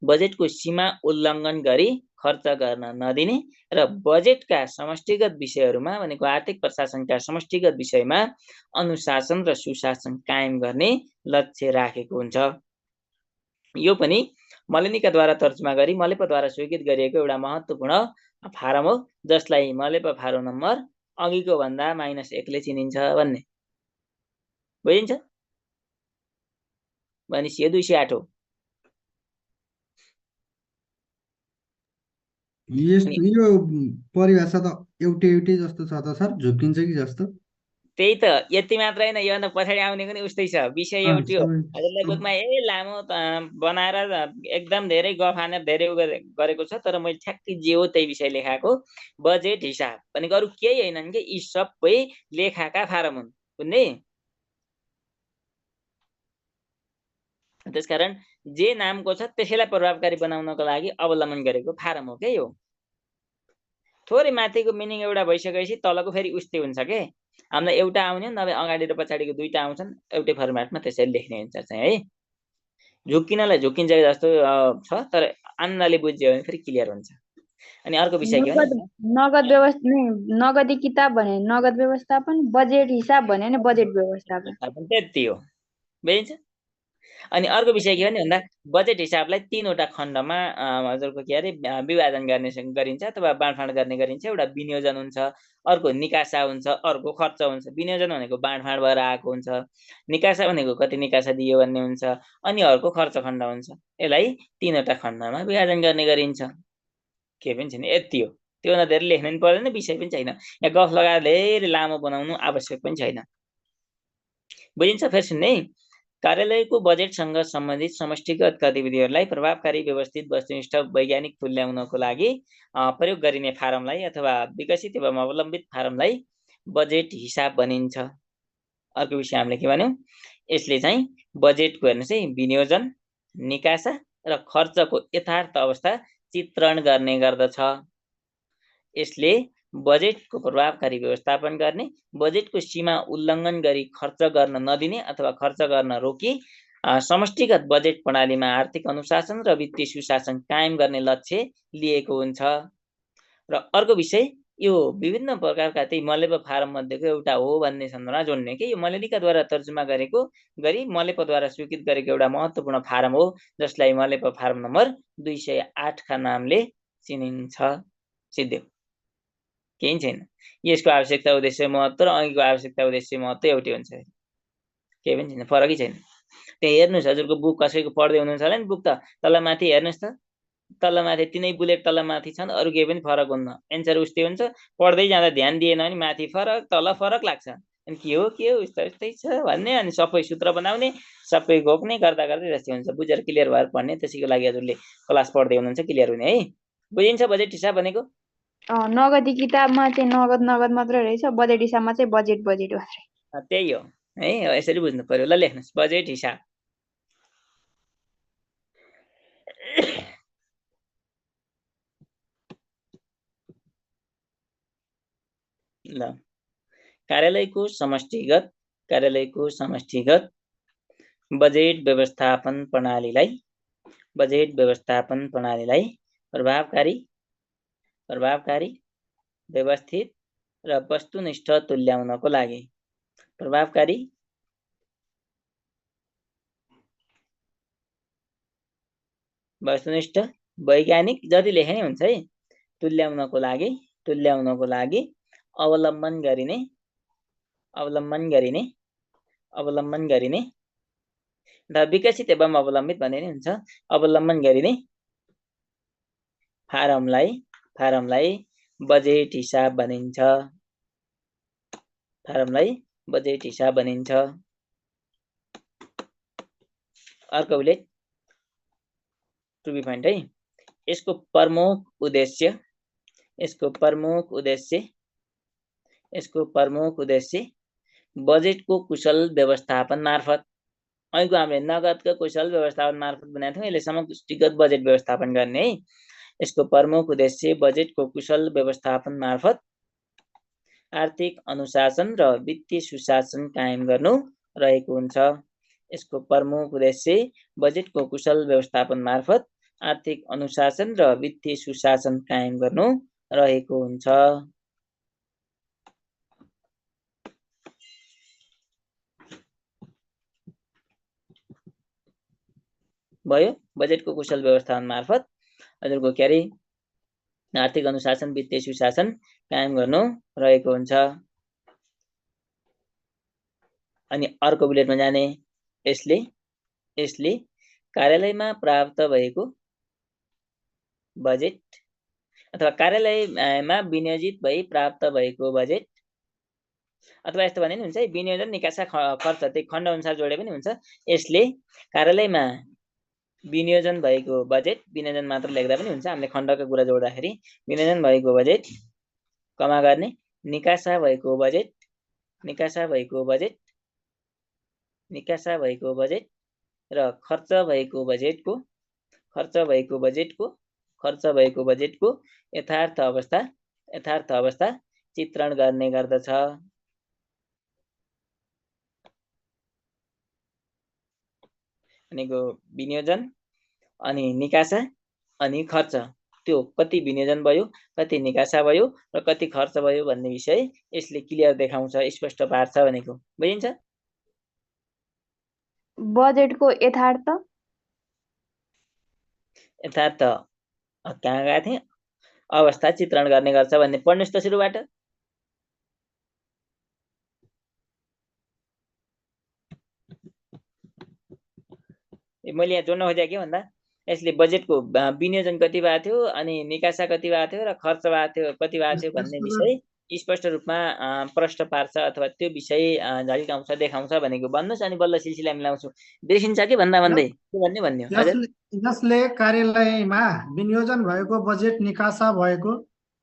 बजेटको सीमा उल्लङ्घन गरी खर्च गर्न नदिने र बजेटका समष्टिगत विषयहरूमा भनेको आर्थिक प्रशासनका समष्टिगत विषयमा अनुशासन र सुशासन कायम गर्ने लक्ष्य राखेको हुन्छ। यो पनि मलेनिकाद्वारा तर्जुमा गरी मलेपद्वारा स्वीकृत गरिएको एउटा महत्त्वपूर्ण फारम हो, जसलाई मलेप फारम नम्बर अघिको भन्दा -1 ले चिनिन्छ भन्ने बुझिन्छ? भनेपछि यो 208 हो। यो परिभाषा त एउटै जस्तो छ त सर, झुकिन्छ कि जस्तो? त्यही त, यति मात्र हैन, योभन्दा पछाडि आउने पनि उस्तै छ। विषय एउटै हो। हजुरलाई बुकमा लामो बनाएर एकदम धेरै गफ हानेर धेरै गरेको छ, तर मैले ठ्याक्कै जे हो त्यही विषय लेखाएको। बजेट हिसाब भनेको अरु केही हैनन् के, यी सबै लेखाका फारम हुन्। बुझ्ने? त्यसकारण जे नामको छ त्यसैलाई प्रभावकारी बनाउनको लागि अवलम्बन गरेको फारम हो के यो। थोरै माथिको मिनिङ एउटा भइसकेपछि तलको फेरि उस्तै हुन्छ के। हामीलाई एउटा आउने नभए अगाडि र पछाडिको 2टा आउँछन्, एउटै फर्मेटमा त्यसरी लेख्ने हुन्छ चाहिँ है। झुक्किनलाई झुक्किन्छ जस्तो छ, तर आन्दाले बुझ्यो भने फेरि क्लियर हुन्छ। अनि अर्को विषय के हो? नगदी किताब भने नगद व्यवस्थापन, बजेट हिसाब भने नि बजेट व्यवस्थापन, त्यति हो। बुझिन्छ? अनि अर्को विषय के हो भन्दा बजेट हिसाबलाई 3वटा खण्डमा हजुरको के अरे विभाजन गरिन्छ अथवा बाँडफाँड गर्ने गरिन्छ। एउटा विनियोजन हुन्छ, अर्को निकासा हुन्छ, अर्को खर्च हुन्छ। विनियोजन भनेको बाँडफाँड भएर आएको हुन्छ, निकासा भनेको कति निकासा दियो भन्ने हुन्छ, अनि अर्को खर्च खण्ड हुन्छ। यसलाई 3वटा खण्डमा विभाजन गर्ने गरिन्छ। के पनि छैन, यति हो। त्योभन्दा धेरै लेख्नु पनि पर्दैन, विषय पनि छैन। यहाँ गफ लगाएर धेरै लामो बनाउनु आवश्यक पनि छैन। बुझिन्छ? फेरि सुन्ने, कार्यालयको बजेटसँग सम्बन्धित समष्टिगत गतिविधिहरूलाई प्रभावकारी, व्यवस्थित, वस्तुनिष्ठ, वैज्ञानिक तुल्याउनको लागि प्रयोग गरिने फारमलाई अथवा विकसित एवं अवलम्बित फारमलाई बजेट हिसाब भनिन्छ। अर्को विषय हामीले के भन्यौँ, यसले चाहिँ बजेटको हेर्नुहोस् है, विनियोजन, निकासा र खर्चको यथार्थ अवस्था चित्रण गर्ने गर्दछ। यसले बजेटको प्रभावकारी व्यवस्थापन गर्ने, बजेटको सीमा उल्लङ्घन गरी खर्च गर्न नदिने अथवा खर्च गर्न रोकी समष्टिगत बजेट प्रणालीमा आर्थिक अनुशासन र वित्तीय सुशासन कायम गर्ने लक्ष्य लिएको हुन्छ। र अर्को विषय, यो विभिन्न प्रकारका त्यही मलेप फारम मध्येको एउटा हो भन्ने सन्दर्भमा जोड्ने कि यो मलेलिकाद्वारा तर्जुमा गरेको गरी मलेपद्वारा स्वीकृत गरेको एउटा महत्त्वपूर्ण फारम हो, जसलाई मलेप फारम नम्बर 208 का नामले चिनिन्छ। सिद्धो केही छैन। यसको आवश्यकता, उद्देश्य, महत्त्व र अघिको आवश्यकता, उद्देश्य, महत्त्व एउटै हुन्छ। केही पनि छैन, फरकै छैन। त्यहाँ हेर्नुहोस्, हजुरको बुक कसैको पढ्दै हुनुहुन्छ होला नि, बुक त तलमाथि हेर्नुहोस् त, तलमाथि 3 बुलेट तलमाथि छन्, अरू केही पनि फरक हुन्न। एन्सर उस्तै हुन्छ। पढ्दै जाँदा ध्यान दिएन भने माथि फरक, तल फरक लाग्छ। अनि के हो उस्तै छ भन्ने, अनि सबै सूत्र बनाउने, सबै घोक्ने गर्दा गर्दै जस्तै हुन्छ। बुझेर क्लियर भएर पढ्ने, त्यसैको लागि हजुरले क्लास पढ्दै हुनुहुन्छ, क्लियर हुने है। बुझिन्छ बजेट हिसाब भनेको? नगदी किताबमा चाहिँ नगद मात्र रहेछ, बजेट हिसाबमा चाहिँ बजेट मात्रै। त्यही हो है, यसरी बुझ्नु पर्यो। ल लेख्नुहोस्, बजेट हिसाब। ल, कार्यालयको समष्टिगत बजेट व्यवस्थापन प्रणालीलाई प्रभावकारी, व्यवस्थित र वस्तुनिष्ठ तुल्याउनको लागि प्रभावकारी, वस्तुनिष्ठ, वैज्ञानिक जति लेखे नै हुन्छ है, तुल्याउनको लागि अवलम्बन गरिने र विकसित एवं अवलम्बित भन्ने नै हुन्छ। अवलम्बन गरिने फारमलाई बजेट हिसाब भनिन्छ। अर्को बुलेट टु बी पोइन्ट है, यसको प्रमुख उद्देश्य बजेटको कुशल व्यवस्थापन मार्फत, अहिलेको हामीले नगदको कुशल व्यवस्थापन मार्फत बनाएको थियौँ, यसले समष्टिगत बजेट व्यवस्थापन गर्ने है। यसको प्रमुख उद्देश्य बजेटको कुशल व्यवस्थापन मार्फत आर्थिक अनुशासन र वित्तीय सुशासन कायम गर्नु रहेको हुन्छ। यसको प्रमुख उद्देश्य बजेटको कुशल व्यवस्थापन मार्फत आर्थिक अनुशासन र वित्तीय सुशासन कायम गर्नु रहेको हुन्छ। भयो, बजेटको कुशल व्यवस्थापन मार्फत हजुरको के अरे आर्थिक अनुशासन, वित्तीय सुशासन कायम गर्नु रहेको हुन्छ। अनि अर्को बुलेटमा जाने, यसले कार्यालयमा प्राप्त भएको बजेट अथवा कार्यालयमा विनियोजित भई प्राप्त भएको बजेट, अथवा यस्तो भने नि हुन्छ है, विनियोजन, निकासा, खर्च त्यही खण्ड अनुसार जोडे पनि हुन्छ। यसले कार्यालयमा विनियोजन भएको बजेट, विनियोजन मात्र लेख्दा पनि हुन्छ, हामीले खण्डका कुरा जोड्दाखेरि विनियोजन भएको बजेट कमा गर्ने, निकासा भएको बजेट र खर्च भएको बजेटको यथार्थ अवस्था चित्रण गर्ने गर्दछ। भनेको विनियोजन अनि निकासा अनि खर्च, त्यो कति विनियोजन भयो, कति निकासा भयो र कति खर्च भयो भन्ने विषय यसले क्लियर देखाउँछ, स्पष्ट पार्छ भनेको। बुझिन्छ? बजेटको यथार्थ कहाँ गएको थिएँ, अवस्था चित्रण गर्ने गर्छ भन्ने पढ्नुस् त सुरुबाट। मैले यहाँ जोड्न खोजेको के भन्दा यसले बजेटको विनियोजन कति भएको थियो अनि निकासा कति भएको थियो र खर्च भएको थियो कति भएको थियो भन्ने विषय स्पष्ट रूपमा प्रश्न पार्छ अथवा त्यो विषय झल्काउँछ देखाउँछ भनेको भन्नुहोस् अनि बल्ल सिलसिला मिलाउँछु। बिर्सिन्छ कि भन्दा भन्दै के भन्ने भन्यो हजुर। जसले कार्यालयमा विनियोजन भएको बजेट निकासा भएको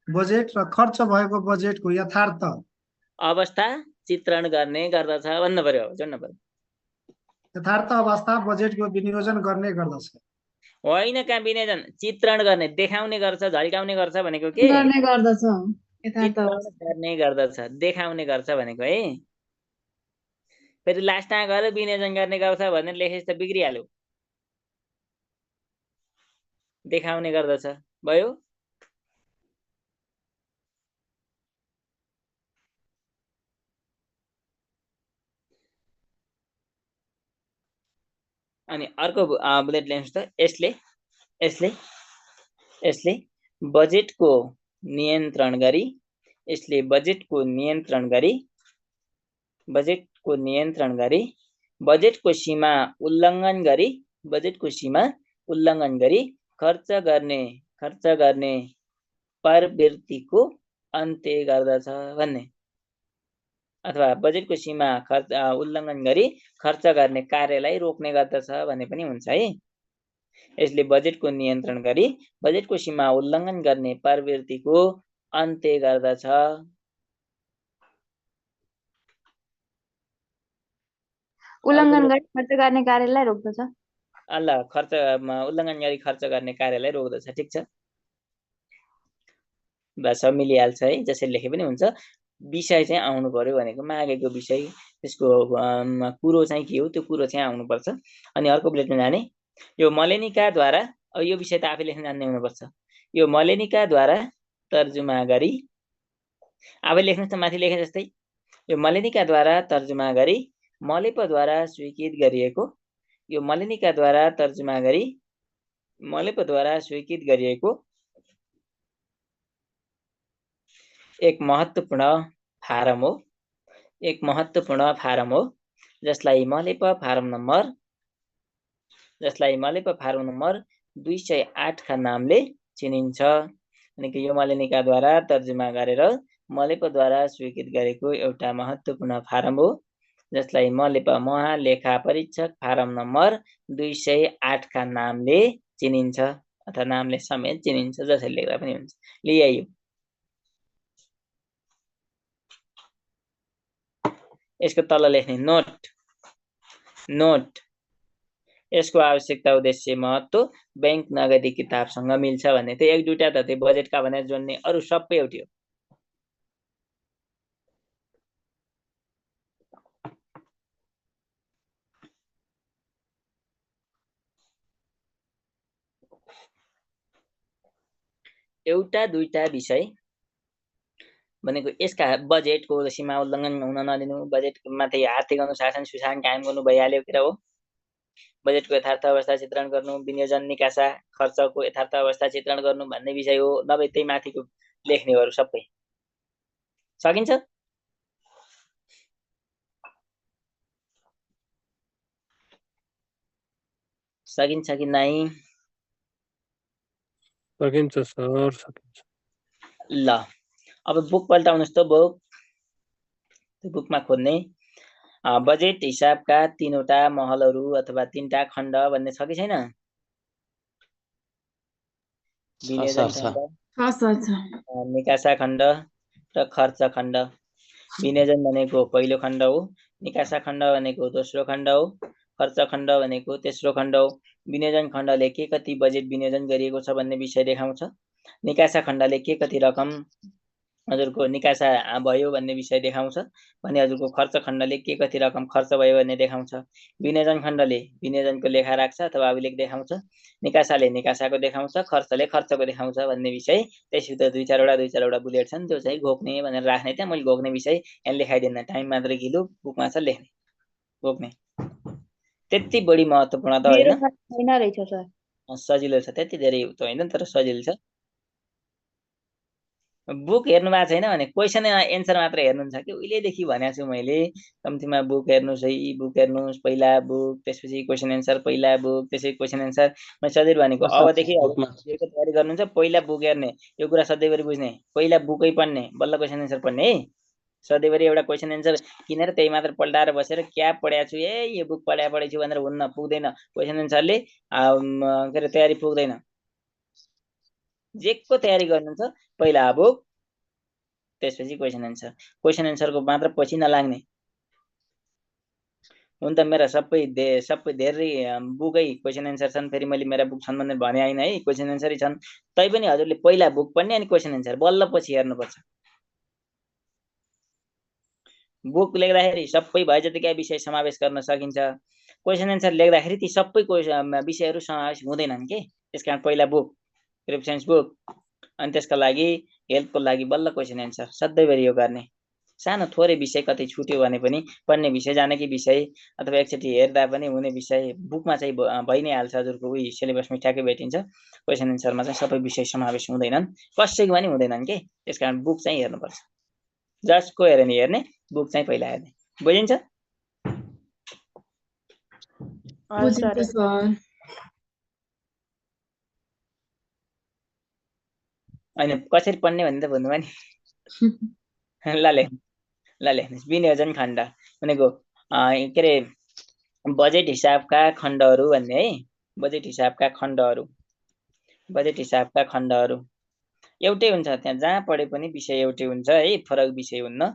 बजेट र खर्च भएको बजेटको यथार्थ अवस्था चित्रण गर्ने गर्दछ भन्नु पर्यो जोड्नु पर्यो। यथार्थ अवस्था बजेटको विनियोजन गर्ने गर्दछ होइन कहाँ विनियोजन चित्रण गर्ने देखाउने गर्छ झल्काउने गर्छ भनेको के गर्ने गर्दछ यथार्थ चित्रण अवस्था गर्ने गर्दछ देखाउने गर्छ भनेको है। फेरि लास्टमा गएर विनियोजन गर्ने गर्छ भनेर लेखेपछि त बिग्रिहाल्यो। देखाउने गर्दछ भयो। अनि अर्को बुलेट लेख्नुहोस् त यसले बजेटको नियन्त्रण गरी बजेटको सीमा उल्लङ्घन गरी खर्च गर्ने प्रवृत्तिको अन्त्य गर्दछ भन्ने अथवा बजेटको सीमा उल्लङ्घन गरी खर्च गर्ने कार्यलाई रोक्ने गर्दछ भन्ने पनि हुन्छ है। यसले बजेटको नियन्त्रण गरी बजेटको सीमा उल्लङ्घन गर्ने प्रवृत्तिको अन्त्य गर्दछ। उल्लङ्घन गरी खर्च गर्ने कार्यलाई रोक्दछ। उल्लङ्घन गरी खर्च गर्ने कार्यलाई रोक्दछ। ठिक छ भाषा मिलिहाल्छ है जसरी लेखे पनि हुन्छ। विषय चाहिँ आउनु पर्यो भनेको मागेको विषय त्यसको कुरो चाहिँ के हो त्यो कुरो चाहिँ आउनुपर्छ। अनि अर्को बुलेटमा जाने यो मलेनिकाद्वारा यो विषय त आफै लेख्न जान्ने हुनुपर्छ। यो मलेनिकाद्वारा तर्जुमा गरी आफै लेख्नुहोस् त माथि लेखे जस्तै यो मलेनिकाद्वारा तर्जुमा गरी मलेपद्वारा स्वीकृत गरिएको एक महत्त्वपूर्ण फारम हो जसलाई मलेप फारम नम्बर 208 का नामले चिनिन्छ। अनि यो मलेनिकाद्वारा तर्जुमा गरेर मलेपद्वारा स्वीकृत गरेको एउटा महत्त्वपूर्ण फारम हो जसलाई मलेप महालेखा परीक्षक फारम नम्बर 208 का नामले चिनिन्छ अथवा नामले समेत चिनिन्छ जसरी लेख्दा पनि हुन्छ। लिइयो यसको तल लेख्ने नोट यसको आवश्यकता उद्देश्य महत्त्व बैंक नगदी किताबसँग मिल्छ भन्ने त्यो एक दुईटा त त्यो बजेटका भनेर जोड्ने अरु सबै एउटै हो। एउटा दुईटा विषय भनेको यसका बजेटको सीमा उल्लङ्घन हुन नदिनु बजेटमाथि आर्थिक अनुशासन सुशासन कायम गर्नु भइहाल्यो के हो। बजेटको यथार्थ अवस्था चित्रण गर्नु विनियोजन निकासा खर्चको यथार्थ अवस्था चित्रण गर्नु भन्ने विषय हो। नभए त्यही माथिको लेख्नेहरू सबै सकिन्छ। सकिन्छ कि नै सकिन्छ सर सकिन्छ। ल अब बुक पल्टाउनुस् त बुकमा खोज्ने बजेट हिसाबका तीनवटा महलहरू अथवा तीनटा खण्ड भन्ने छ कि छैन। विनियोजन खण्ड निकासा खण्ड र खर्च खण्ड। विनियोजन भनेको पहिलो खण्ड हो निकासा खण्ड भनेको दोस्रो खण्ड हो खर्च खण्ड भनेको तेस्रो खण्ड हो। विनियोजन खण्डले के कति बजेट विनियोजन गरिएको छ भन्ने विषय देखाउँछ। निकासा खण्डले के कति रकम हजुरको निकासा भयो भन्ने विषय देखाउँछ भने हजुरको खर्च खण्डले के कति रकम खर्च भयो भन्ने देखाउँछ। विनियोजन खण्डले विनियोजनको लेखा राख्छ अथवा अभिलेख देखाउँछ। निकासाले निकासाको देखाउँछ खर्चले खर्चको देखाउँछ भन्ने विषय। त्यसभित्र दुई चारवटा बुलेट छन् त्यो चाहिँ घोक्ने भनेर राख्ने। त्यहाँ मैले घोक्ने विषय यहाँ लेखाइदिन्न टाइम मात्र गिलो बुकमा छ लेख्ने घोक्ने त्यति बढी महत्त्वपूर्ण त होइन रहेछ सर। सजिलो छ त्यति धेरै त होइन तर सजिलो छ। बुक हेर्नु भएको छैन भने क्वेसन एन्सर मात्र हेर्नुहुन्छ कि उहिलेदेखि भनेको छु मैले कम्तीमा बुक हेर्नुहोस् है बुक हेर्नुहोस् पहिला बुक त्यसपछि क्वेसन एन्सर पहिला बुक त्यसपछि क्वेसन एन्सर मैले सधैँ भनेको अबदेखि दिएको तयारी गर्नुहुन्छ पहिला बुक हेर्ने यो कुरा सधैँभरि बुझ्ने पहिला बुकै पढ्ने बल्ल क्वेसन एन्सर पढ्ने है सधैँभरि एउटा क्वेसन एन्सर किनेर त्यही मात्र पल्टाएर बसेर क्या पढाएको छु ए यो बुक पढाएको छु भनेर हुन्न पुग्दैन क्वेसन एन्सरले के अरे तयारी पुग्दैन जेको तयारी गर्नुहुन्छ पहिला बुक त्यसपछि क्वेसन एन्सरको मात्र पछि नलाग्ने हुन त मेरा सबै धेरै बुकै क्वेसन एन्सर छन् फेरि मैले मेरा बुक छन् भनेर भने होइन है क्वेसन एन्सरै छन् तैपनि हजुरले पहिला बुक पढ्ने अनि क्वेसन एन्सर बल्ल पछि हेर्नुपर्छ बुक लेख्दाखेरि सबै भए जतिकै विषय समावेश गर्न सकिन्छ क्वेसन एन्सर लेख्दाखेरि ती सबै विषयहरू समावेश हुँदैनन् के त्यसकारण पहिला बुक रेफरेन्स बुक अनि त्यसका लागि हेल्पको लागि बल्ल क्वेसन एन्सर सधैँभरि यो गर्ने सानो थोरै विषय कतै छुट्यो भने पनि पढ्ने विषय जानेकै विषय अथवा एकचोटि हेर्दा पनि हुने विषय बुकमा चाहिँ भइ नै हाल्छ हजुरको उही सिलेबसमा ठ्याक्कै भेटिन्छ क्वेसन एन्सरमा चाहिँ सबै विषय समावेश हुँदैनन् कसैको पनि हुँदैनन् के त्यसकारण बुक चाहिँ हेर्नुपर्छ जसको हेरेर नि हेर्ने बुक चाहिँ पहिला हेर्ने बुझिन्छ बुझिन्छ सर अनि कसरी पढ्ने भन्ने त भन्नुभयो नि ल लेख्नुहोस् विनियोजन खण्ड भनेको के अरे बजेट हिसाबका खण्डहरू भन्ने है बजेट हिसाबका खण्डहरू एउटै हुन्छ त्यहाँ जहाँ पढे पनि विषय एउटै हुन्छ है फरक विषय हुन्न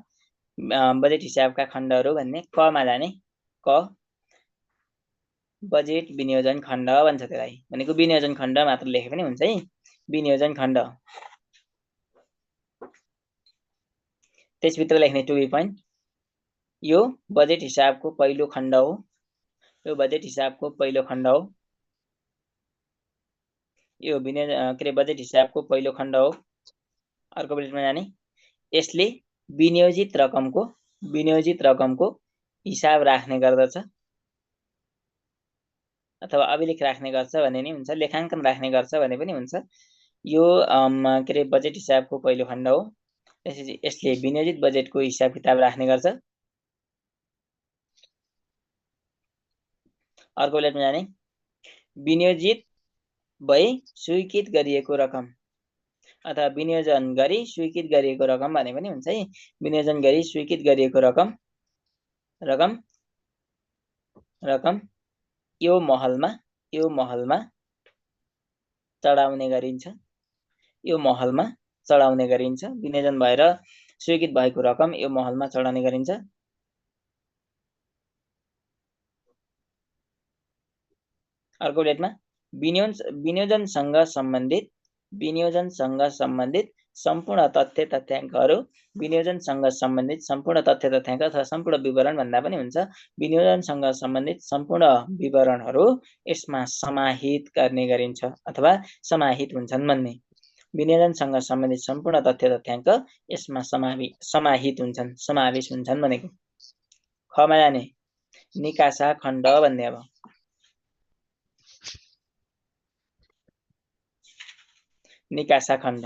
बजेट हिसाबका खण्डहरू भन्ने कमा जाने क बजेट विनियोजन खण्ड भन्छ त्यसलाई भनेको विनियोजन खण्ड मात्र लेखे पनि हुन्छ है विनियोजन खण्ड त्यसभित्र लेख्ने टु बी पोइन्ट यो बजेट हिसाबको पहिलो खण्ड हो यो बजेट हिसाबको पहिलो खण्ड हो यो बजेट हिसाबको पहिलो खण्ड हो अर्को बुलेटमा जाने यसले विनियोजित रकमको हिसाब राख्ने गर्दछ अथवा अभिलेख राख्ने गर्छ भने नि हुन्छ लेखाङ्कन राख्ने गर्छ भने पनि हुन्छ यो के अरे बजेट हिसाबको पहिलो खण्ड हो त्यसपछि यसले विनियोजित बजेटको हिसाब किताब राख्ने गर्छ अर्को बुलेटमा जाने विनियोजित भई स्वीकृत गरिएको रकम अथवा विनियोजन गरी स्वीकृत गरिएको रकम भने पनि हुन्छ है विनियोजन गरी स्वीकृत गरिएको रकम यो महलमा चढाउने गरिन्छ विनियोजन भएर स्वीकृत भएको रकम यो महलमा चढाउने गरिन्छ अर्को बुलेटमा विनियोजनसँग सम्बन्धित सम्पूर्ण तथ्य तथ्याङ्कहरू अथवा सम्पूर्ण विवरण भन्दा पनि हुन्छ विनियोजनसँग सम्बन्धित सम्पूर्ण विवरणहरू यसमा समाहित गर्ने गरिन्छ अथवा समाहित हुन्छन् भन्ने विनियोजनसँग सम्बन्धित सम्पूर्ण तथ्य तथ्याङ्क यसमा समाहित हुन्छन् समावेश हुन्छन् भनेको खमा जाने निकासा खण्ड भन्ने अब निकासा खण्ड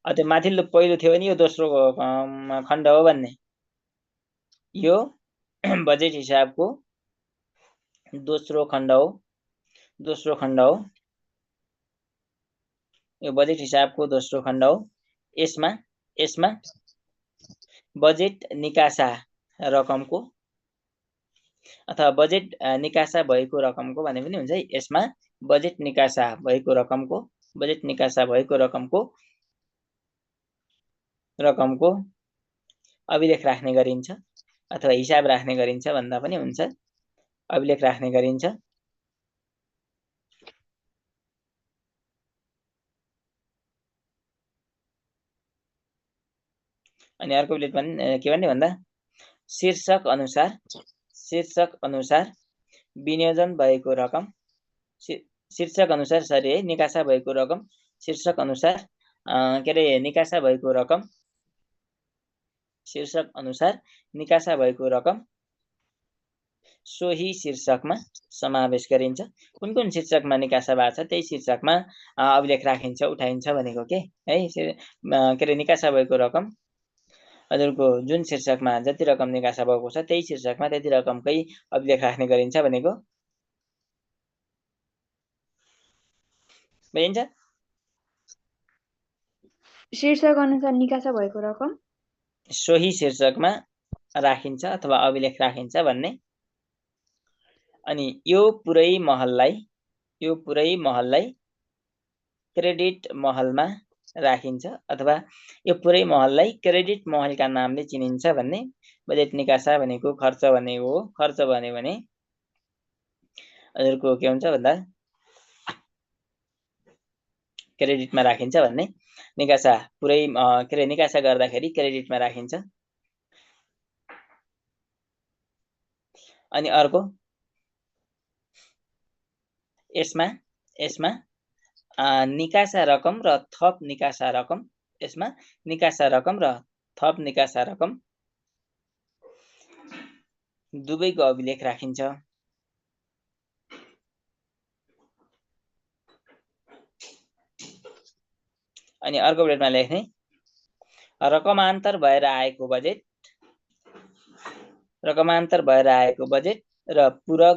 त्यो माथिल्लो पहिलो थियो भने यो दोस्रो खण्ड हो भन्ने यो बजेट हिसाबको दोस्रो खण्ड हो यो बजेट हिसाबको दोस्रो खण्ड हो यसमा बजेट निकासा रकमको अथवा बजेट निकासा भएको रकमको भने पनि हुन्छ है यसमा बजेट निकासा भएको रकमको अभिलेख राख्ने गरिन्छ अथवा हिसाब राख्ने गरिन्छ भन्दा पनि हुन्छ अभिलेख राख्ने गरिन्छ अनि अर्को बुलेट के भन्ने भन्दा शीर्षक अनुसार विनियोजन भएको रकम शीर्षक अनुसार सरी है निकासा भएको रकम शीर्षक अनुसार के अरे निकासा भएको रकम शीर्षक अनुसार निकासा भएको रकम सोही शीर्षकमा समावेश गरिन्छ। कुन कुन शीर्षकमा निकासा भएको छ त्यही शीर्षकमा अभिलेख राखिन्छ उठाइन्छ भनेको के है। के अरे निकासा भएको रकम हजुरको जुन शीर्षकमा जति रकम निकासा भएको छ त्यही शीर्षकमा त्यति रकमकै अभिलेख राख्ने गरिन्छ भनेको बुझिन्छ। शीर्षक अनुसार निकासा भएको रकम सोही शीर्षकमा राखिन्छ अथवा अभिलेख राखिन्छ भन्ने। अनि यो पुरै महललाई क्रेडिट महलमा राखिन्छ अथवा यो पुरै महललाई क्रेडिट महलका नामले चिनिन्छ भन्ने। बजेट निकासा भनेको खर्च भनेको हो। खर्च भन्यो भने हजुरको के हुन्छ भन्दा क्रेडिटमा राखिन्छ भन्ने। निकासा पुरै के अरे निकासा गर्दाखेरि क्रेडिटमा राखिन्छ। अनि अर्को यसमा निकासा रकम र थप निकासा रकम, यसमा निकासा रकम र थप निकासा रकम दुवैको अभिलेख राखिन्छ। अनि अर्को बुलेटमा लेख्ने रकमान्तर भएर आएको बजेट र पूरक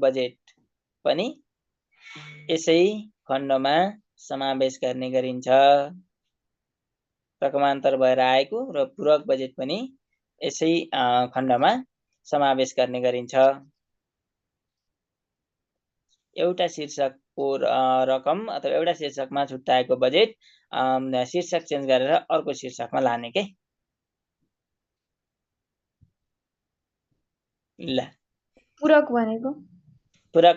बजेट पनि यसै खण्डमा समावेश गर्ने गरिन्छ। रकमान्तर भएर आएको र पूरक बजेट पनि यसै खण्डमा समावेश गर्ने गरिन्छ। एउटा शीर्षकको रकम अथवा एउटा शीर्षकमा छुट्याएको बजेट शीर्षक चेन्ज गरेर अर्को शीर्षकमा लाने के। ल पूरक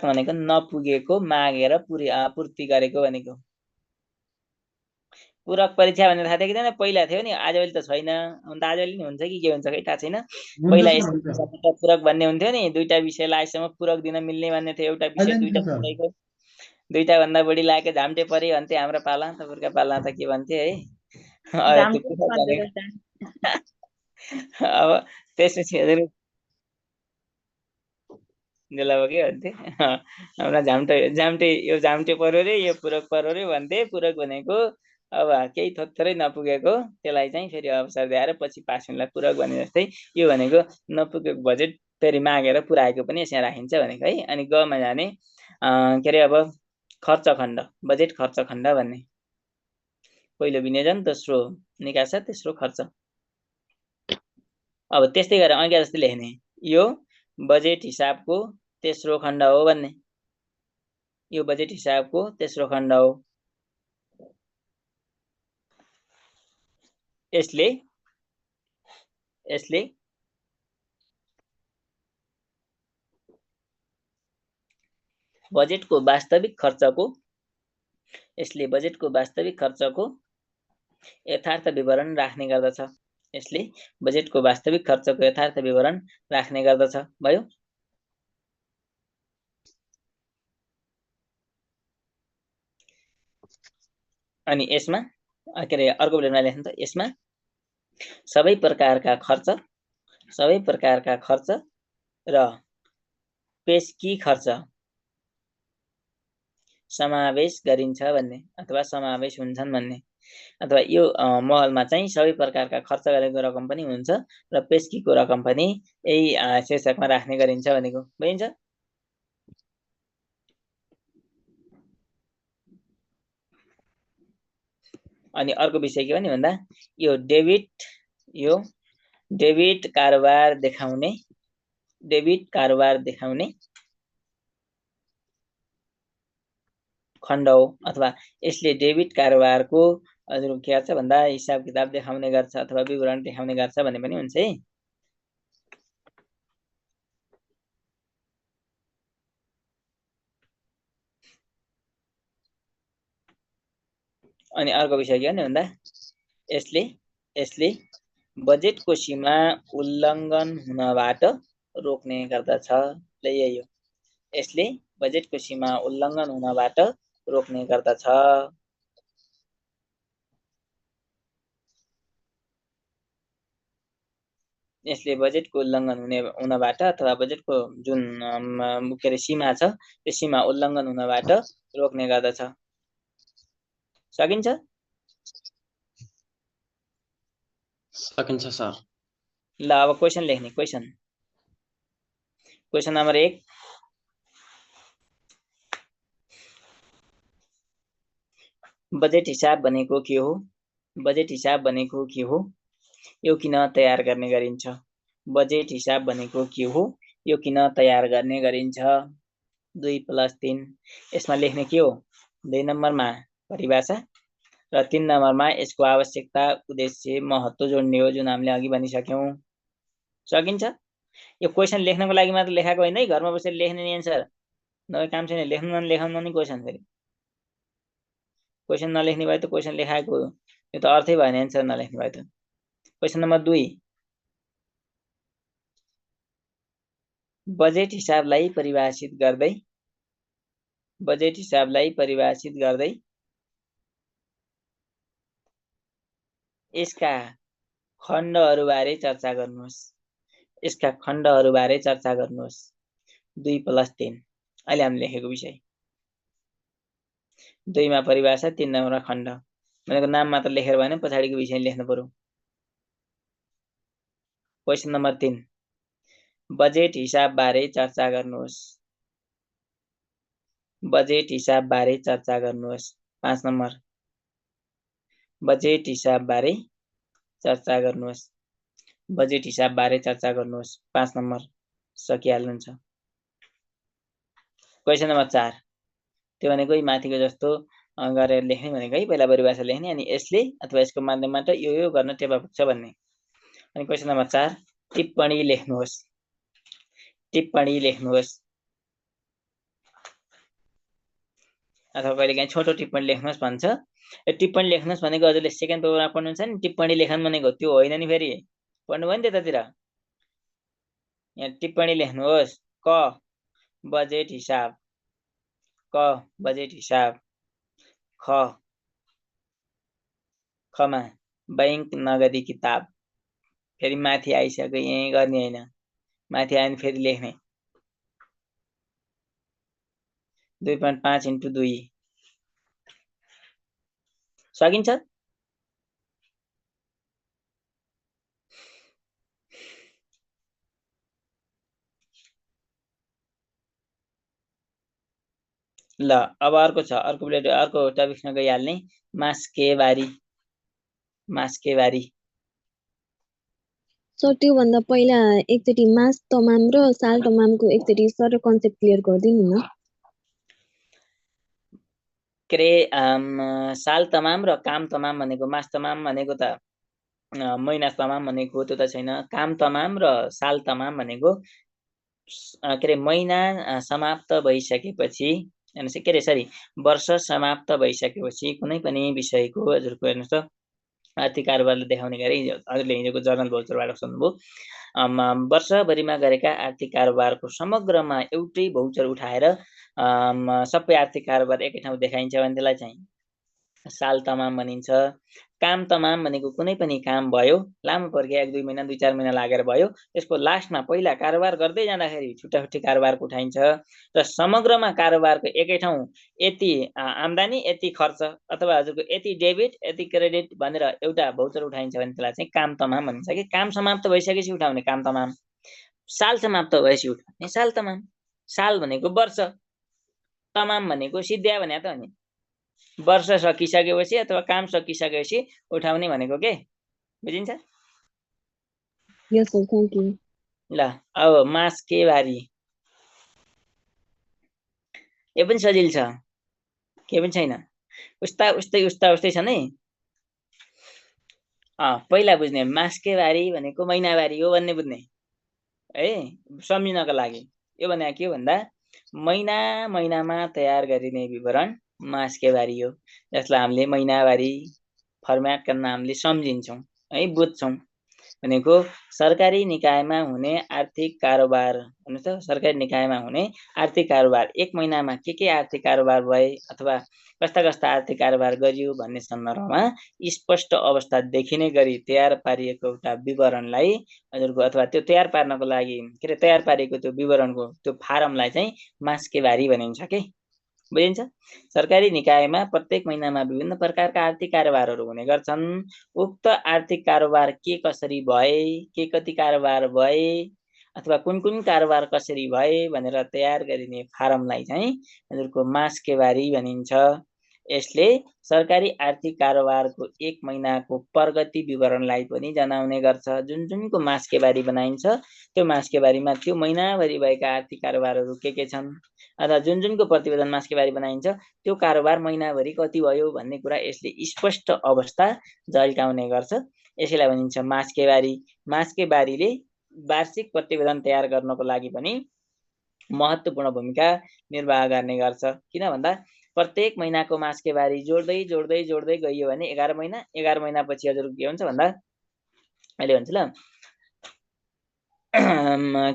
भनेको नपुगेको मागेर पूर्ति गरेको भनेको। पूरक परीक्षा भनेर थाहा थियो कि थिएन? पहिला थियो नि, आजभोलि त छैन। अन्त आजभोलि नि हुन्छ कि के हुन्छ खै थाहा छैन। पहिला पूरक भन्ने हुन्थ्यो नि, दुईटा विषयलाई आइसम्म पूरक दिन मिल्ने भन्ने थियो। एउटा विषय दुईटा भन्दा बढी लागेको झाम्टे परे भन्थे हाम्रो पाला। तपाईँहरूका पाला त के भन्थे है? अब त्यसपछि के भन्थे हाम्रा झाम्टे यो झाम्टे पऱ्यो रे, यो पूरक पऱ्यो रे भन्थे। पूरक भनेको अब केही थोरै नपुगेको त्यसलाई चाहिँ फेरि अवसर दिएर पछि पास हुनेलाई पूरक भने जस्तै यो भनेको नपुगेको बजेट फेरि मागेर पुऱ्याएको पनि यसमा राखिन्छ भनेको है। अनि गमा जाने के अरे अब खर्च खण्ड, बजेट खर्च खण्ड भन्ने। पहिलो विनियोजन, दोस्रो निकासा, तेस्रो खर्च। अब त्यस्तै गरेर अङ्क जस्तै लेख्ने यो बजेट हिसाबको तेस्रो खण्ड हो भन्ने। यो बजेट हिसाबको तेस्रो खण्ड हो। यसले बजेटको वास्तविक खर्चको यथार्थ विवरण राख्ने गर्दछ। यसले बजेटको वास्तविक खर्चको यथार्थ विवरण राख्ने गर्दछ। भयो। अनि यसमा के अरे अर्को बुलेटमा लेख्नु त यसमा सबै प्रकारका खर्च र पेस्की खर्च समावेश गरिन्छ भन्ने अथवा समावेश हुन्छन् भन्ने। अथवा यो महलमा चाहिँ सबै प्रकारका खर्च गरेको रकम पनि हुन्छ र पेस्कीको रकम पनि यही शीर्षकमा राख्ने गरिन्छ भनेको बुझिन्छ। अनि अर्को विषय के भने भन्दा यो डेबिट कारोबार देखाउने खण्ड हो। अथवा यसले डेबिट कारोबारको हजुर के गर्छ भन्दा हिसाब किताब देखाउने गर्छ अथवा विवरण देखाउने गर्छ भन्ने पनि हुन्छ है। अनि अर्को विषय के भन्दा यसले बजेटको सीमा उल्लङ्घन हुनबाट रोक्ने गर्दछ। यही हो, यसले बजेटको सीमा उल्लङ्घन हुनबाट रोक्ने गर्दछ। यसले बजेटको उल्लङ्घन हुनबाट अथवा बजेटको जुन के अरे सीमा छ त्यो सीमा उल्लङ्घन हुनबाट रोक्ने गर्दछ। सकिन्छ? सकिन्छ सर। ल अब क्वेशन लेख्ने। क्वेशन नम्बर 1, बजेट हिसाब भनेको के हो? बजेट हिसाब भनेको के हो? यो किन तयार गर्ने गरिन्छ? बजेट हिसाब भनेको के हो? यो किन तयार गर्ने गरिन्छ? 2 + 3 यसमा लेख्ने के हो? 2 नम्बरमा परिभाषा र 3 नम्बरमा यसको आवश्यकता, उद्देश्य, महत्त्व जोड्ने हो जुन हामीले अघि भनिसक्यौं। सकिन्छ? यो क्वेशन लेख्नको लागि मात्र लेखाएको होइन है, घरमा बसेर लेख्ने नि एन्सर। नभए काम छैन, लेख्नु लेखाउनु नि क्वेशन। फेरि क्वेशन नलेख्ने भए त क्वेशन लेखाएको यो त अर्थै भएन एन्सर नलेख्ने भए त। क्वेशन नम्बर 2, बजेट हिसाबलाई परिभाषित गर्दै यसका खण्डहरूबारे चर्चा गर्नुहोस्। यसका खण्डहरूबारे चर्चा गर्नुहोस्। 2 + 3 अहिले हामीले लेखेको विषय। 2 मा परिभाषा, 3 नम्बरमा खण्ड। भनेको नाम मात्र लेखेर भएन, पछाडिको विषय लेख्नु पर्यो। क्वेशन नम्बर 3, बजेट हिसाबबारे चर्चा गर्नुहोस्। बजेट हिसाबबारे चर्चा गर्नुहोस्। 5 नम्बर, बजेट हिसाबबारे चर्चा गर्नुहोस्। बजेट हिसाबबारे चर्चा गर्नुहोस्। 5 नम्बर सकिहाल्नुहुन्छ। क्वेशन नम्बर 4, त्यो भनेको माथिको जस्तो गरेर लेख्ने भनेको है, पहिला परिभाषा लेख्ने अनि यसले अथवा यसको माध्यमबाट यो गर्न टेवा पुग्छ भन्ने। अनि क्वेशन नम्बर 4, टिप्पणी लेख्नुहोस्। टिप्पणी लेख्नुहोस् अथवा कहिलेकाहीँ छोटो टिप्पणी लेख्नुहोस् भन्छ। यो टिप्पणी लेख्नुहोस् भनेको हजुरले सेकेन्ड पेपरमा पढ्नुहुन्छ नि, टिप्पणी लेखन भनेको त्यो होइन नि। फेरि पढ्नुभयो नि त्यतातिर। यहाँ टिप्पणी लेख्नुहोस्। क बजेट हिसाब, क बजेट हिसाब, खमा बैंक नगदी किताब। फेरि माथि आइसक्यो, यही गर्ने होइन, माथि आयो भने फेरि लेख्ने। 2.5 × 2 सकिन्छ? ल अब अर्को छ, अर्को टपिक्समा गइहाल्ने। मास्केबारी। सर त्योभन्दा पहिला एकचोटि मास तमाम र साल तमामको एकचोटि सर कन्सेप्ट क्लियर गरिदिनु न। के अरे साल तमाम र काम तमाम भनेको, मास तमाम भनेको त महिना तमाम भनेको त्यो त छैन। काम तमाम र साल तमाम भनेको के अरे महिना समाप्त भइसकेपछि, के अरे सरी, वर्ष समाप्त भइसकेपछि कुनै पनि विषयको हजुरको हेर्नुहोस् त आर्थिक कारोबारले देखाउने गरी हजुरले हिजोको जर्नल भौचरबाट सुन्नुभयो। वर्षभरिमा गरेका आर्थिक कारोबारको समग्रमा एउटै भौचर उठाएर सबै आर्थिक कारोबार एकै ठाउँ देखाइन्छ भने त्यसलाई चाहिँ साल तमाम भनिन्छ। काम तमाम भनेको कुनै पनि काम भयो, लामो प्रक्रिया 1-2 महिना 2-4 महिना लागेर भयो, त्यसको लास्टमा पहिला कारोबार गर्दै जाँदाखेरि छुट्टाछुट्टी कारोबारको उठाइन्छ र समग्रमा कारोबारको एकै ठाउँ यति आम्दानी, यति खर्च अथवा हजुरको यति डेबिट, यति क्रेडिट भनेर एउटा भौचर उठाइन्छ भने त्यसलाई चाहिँ काम तमाम भनिन्छ। कि काम समाप्त भइसकेपछि उठाउने काम तमाम, साल समाप्त भएपछि उठाउने साल तमाम। साल भनेको वर्ष, तमाम भनेको सिद्ध्या भने त हो नि, वर्ष सकिसकेपछि अथवा काम सकिसकेपछि उठाउने भनेको के बुझिन्छ? यस सर, थ्यांक यू। ल अब मास्केबारी, यो पनि सजिलो छ, के पनि छैन, उस्तै छ नि। पहिला बुझ्ने मास्केबारी भनेको महिनावारी हो भन्ने बुझ्ने है, सम्झिनको लागि। यो भनेको के भन्दा महिनामा तयार गरिने विवरण मास्केबारी हो, जसलाई हामीले महिनावारी फर्मेटका नामले सम्झिन्छौँ है, बुझ्छौँ। भनेको सरकारी निकायमा हुने आर्थिक कारोबार भन्नुहोस् त, सरकारी निकायमा हुने आर्थिक कारोबार 1 महिनामा के आर्थिक कारोबार भए अथवा कस्ता कस्ता आर्थिक कारोबार गरियो भन्ने सन्दर्भमा स्पष्ट अवस्था देखिने गरी तयार पारिएको एउटा विवरणलाई हजुरको अथवा त्यो तयार पार्नको लागि के अरे तयार पारिएको त्यो विवरणको त्यो फारमलाई चाहिँ मास्केबारी भनिन्छ के। बुझिन्छ? सरकारी निकायमा प्रत्येक महिनामा विभिन्न प्रकारका आर्थिक कारोबारहरू हुने गर्छन्। उक्त आर्थिक कारोबार के कसरी भए, के कति कारोबार भए अथवा कुन कुन कारोबार कसरी भए भनेर तयार गरिने फारमलाई चाहिँ हजुरको मास्केबारी भनिन्छ। यसले सरकारी आर्थिक कारोबारको 1 महिनाको प्रगति विवरणलाई पनि जनाउने गर्छ। जुनको मास्केबारी बनाइन्छ त्यो मास्केबारीमा त्यो महिनाभरि भएका आर्थिक कारोबारहरू के छन् अथवा जुनको प्रतिवेदन मास्केबारी बनाइन्छ त्यो कारोबार महिनाभरि कति भयो भन्ने कुरा यसले स्पष्ट अवस्था झल्काउने गर्छ। यसैलाई भनिन्छ मास्केबारी। मास्केबारीले वार्षिक प्रतिवेदन तयार गर्नको लागि पनि महत्त्वपूर्ण भूमिका निर्वाह गर्ने गर्छ। किन भन्दा प्रत्येक महिनाको मास्केबारी जोड्दै जोड्दै जोड्दै गइयो भने 11 महिना, 11 महिनापछि हजुर के हुन्छ भन्दा अहिले भन्छ ल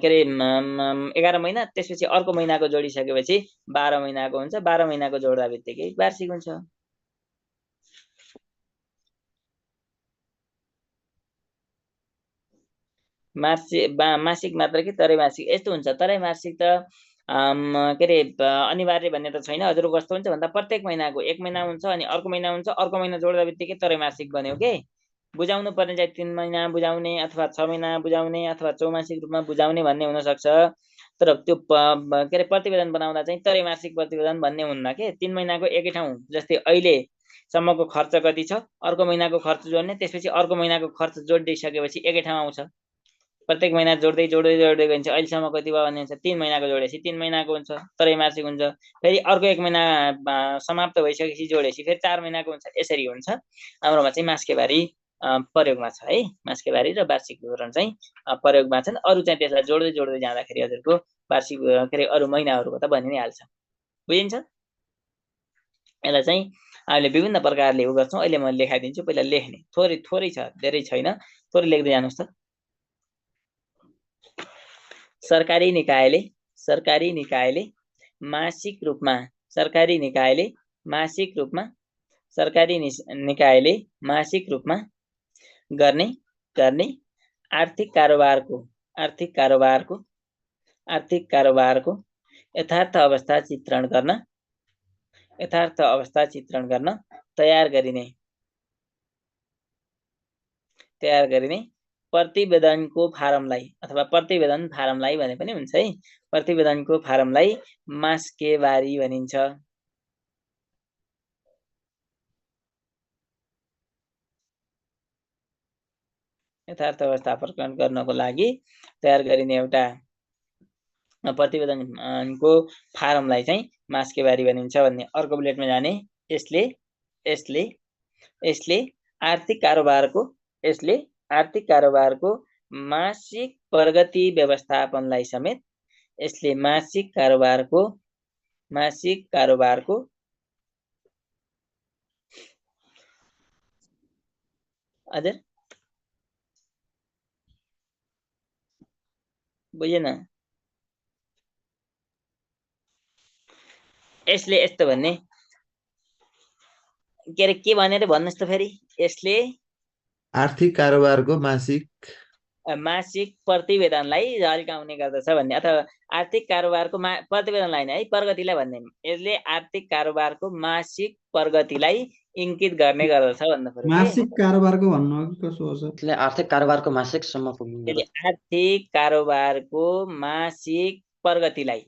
के अरे 11 महिना, त्यसपछि अर्को महिनाको जोडिसकेपछि 12 महिनाको हुन्छ। 12 महिनाको जोड्दा बित्तिकै वार्षिक हुन्छ। मासिक मात्र कि त्रैमासिक यस्तो हुन्छ। त्रैमासिक त के अरे अनिवार्य भन्ने त छैन। हजुरको कस्तो हुन्छ भन्दा प्रत्येक महिनाको 1 महिना हुन्छ अनि अर्को महिना हुन्छ, अर्को महिना जोड्दा बित्तिकै त्रैमासिक बन्यो के। बुझाउनु पर्ने चाहिँ 3 महिना बुझाउने अथवा 6 महिना बुझाउने अथवा चौमासिक रूपमा बुझाउने भन्ने हुन सक्छ। तर त्यो के अरे प्रतिवेदन बनाउँदा चाहिँ त्रैमासिक प्रतिवेदन भन्ने हुन्न के। 3 महिनाको एकै ठाउँ, जस्तै अहिले सम्मको खर्च कति छ, अर्को महिनाको खर्च जोड्ने, त्यसपछि अर्को महिनाको खर्च जोडिसकेपछि एकै ठाउँ आउँछ। प्रत्येक महिना जोड्दै जोड्दै जोड्दै गइन्छ। अहिलेसम्म कति भयो भन्ने हुन्छ 3 महिनाको जोडेपछि 3 महिनाको हुन्छ, त्रैमासिक हुन्छ। फेरि अर्को 1 महिना समाप्त भइसकेपछि जोडेपछि फेरि 4 महिनाको हुन्छ। यसरी हुन्छ। हाम्रोमा चाहिँ मास्केबारी प्रयोगमा छ है। मास्केबारी र वार्षिक विवरण चाहिँ प्रयोगमा छन्। अरू चाहिँ त्यसलाई जोड्दै जोड्दै जाँदाखेरि हजुरको वार्षिक के अरे अरू महिनाहरूको त बनि नै हाल्छ। बुझिन्छ? यसलाई चाहिँ हामीले विभिन्न प्रकारले उ गर्छौँ। अहिले म लेखाइदिन्छु। पहिला लेख्ने थोरै थोरै छ, धेरै छैन। थोरै लेख्दै जानुहोस् त। सरकारी निकायले मासिक रूपमा गर्ने आर्थिक कारोबारको यथार्थ अवस्था चित्रण गर्न तयार गरिने प्रतिवेदनको फारमलाई अथवा प्रतिवेदन फारमलाई भने पनि हुन्छ है। प्रतिवेदनको फारमलाई मास्केबारी भनिन्छ। यथार्थ अवस्था प्रकट गर्नको लागि तयार गरिने एउटा प्रतिवेदनको फारमलाई चाहिँ मास्केबारी भनिन्छ भन्ने। अर्को बुलेटमा जाने। यसले आर्थिक कारोबारको मासिक प्रगति व्यवस्थापनलाई समेत मासिक कारोबारको हजुर बुझेन? यसले यस्तो भन्ने के अरे के भनेर भन्नुहोस् त फेरि। यसले आर्थिक कारोबारको मासिक प्रतिवेदनलाई झल्काउने गर्दछ भन्ने, अथवा आर्थिक कारोबारको प्रतिवेदनलाई नै है प्रगतिलाई भन्ने। यसले आर्थिक कारोबारको मासिक प्रगतिलाई इङ्गित गर्ने गर्दछ भन्नु पर्यो। मासिक कारोबारको भन्नु हो कि कसो हो सर? यसले आर्थिक कारोबारको मासिकसम्म पुग्ने यसले आर्थिक कारोबारको मासिक प्रगतिलाई,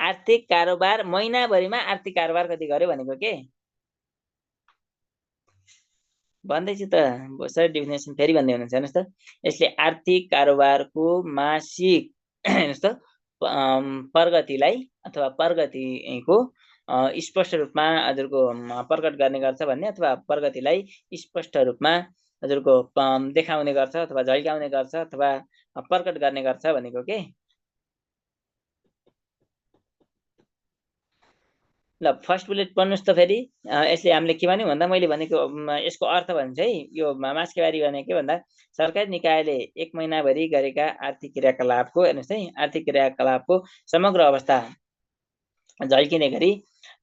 आर्थिक कारोबार महिनाभरिमा आर्थिक कारोबार कति गर्यो भनेको के भन्दैछु त। सर डिफिनेसन फेरि भन्दै हुनुहुन्छ हेर्नुहोस् त। यसले आर्थिक कारोबारको मासिक हेर्नुहोस् त प्रगतिलाई अथवा प्रगतिको स्पष्ट रूपमा हजुरको प्रकट गर्ने गर्छ भन्ने, अथवा प्रगतिलाई स्पष्ट रूपमा हजुरको देखाउने गर्छ अथवा झल्काउने गर्छ अथवा प्रकट गर्ने गर्छ भनेको के। ल फर्स्ट बुलेट पढ्नुहोस् त फेरि। यसले हामीले के भन्यो भन्दा मैले भनेको यसको अर्थ भन्छ है, यो मास्केबारी भनेको के भन्दा सरकारी निकायले 1 महिनाभरि गरेका आर्थिक क्रियाकलापको हेर्नुहोस् है, आर्थिक क्रियाकलापको समग्र अवस्था झल्किने गरी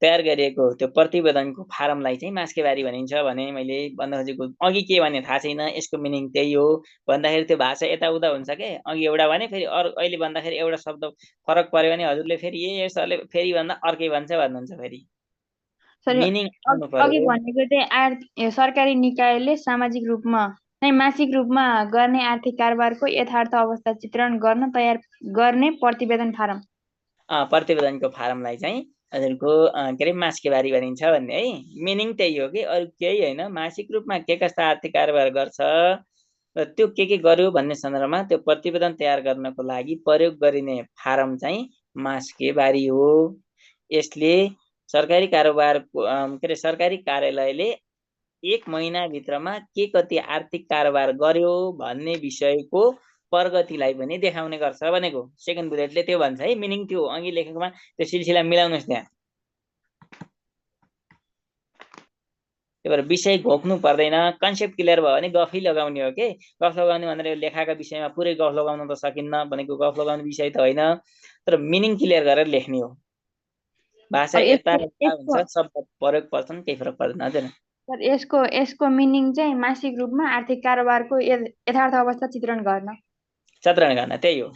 तयार गरिएको त्यो प्रतिवेदनको फारमलाई चाहिँ मास्केबारी भनिन्छ भने मैले भन्न खोजेको अघि के भने थाहा छैन, यसको मिनिङ त्यही हो भन्दाखेरि त्यो भाषा यताउता हुन्छ के। अघि एउटा भने फेरि अरू अहिले भन्दाखेरि एउटा शब्द फरक पर्यो भने हजुरले फेरि सरले फेरि भन्दा अर्कै भन्छ भन्नुहुन्छ। फेरि मिनिङ आउनु अघि पर्यो। भनेको चाहिँ सरकारी निकायले सामाजिक रूपमा नै मासिक रूपमा गर्ने आर्थिक कारोबारको यथार्थ अवस्था चित्रण गर्न तयार गर्ने प्रतिवेदन फारम। प्रतिवेदनको फारमलाई चाहिँ हजुरको के अरे मास्केबारी भनिन्छ भन्ने है, मिनिङ त्यही हो कि अरू केही होइन। मासिक रूपमा के कस्ता आर्थिक कारोबार गर्छ र त्यो के गर्यो भन्ने सन्दर्भमा त्यो प्रतिवेदन तयार गर्नको लागि प्रयोग गरिने फारम चाहिँ मास्केबारी हो। यसले सरकारी कारोबारको के अरे सरकारी कार्यालयले 1 महिनाभित्रमा के कति आर्थिक कारोबार गर्यो भन्ने विषयको प्रगतिलाई पनि देखाउने गर्छ भनेको सेकेन्ड बुलेटले त्यो भन्छ है। मिनिङ त्यो अघि लेखेकोमा त्यो सिलसिला मिलाउनुहोस् त्यहाँ। त्यही भएर विषय घोक्नु पर्दैन, कन्सेप्ट क्लियर भयो भने गफै लगाउने हो के। गफ लगाउने भनेर लेखाका विषयमा पुरै गफ लगाउन त सकिन्न भनेको, गफ लगाउने विषय त होइन, तर मिनिङ क्लियर गरेर लेख्ने हो। भाषा यता हुन्छ, शब्द प्रयोग पर्छन्, केही फरक पर्दैन। हजुर सर यसको मिनिङ चाहिँ मासिक रूपमा आर्थिक कारोबारको यथार्थ अवस्था चित्रण गर्न त्यही हो।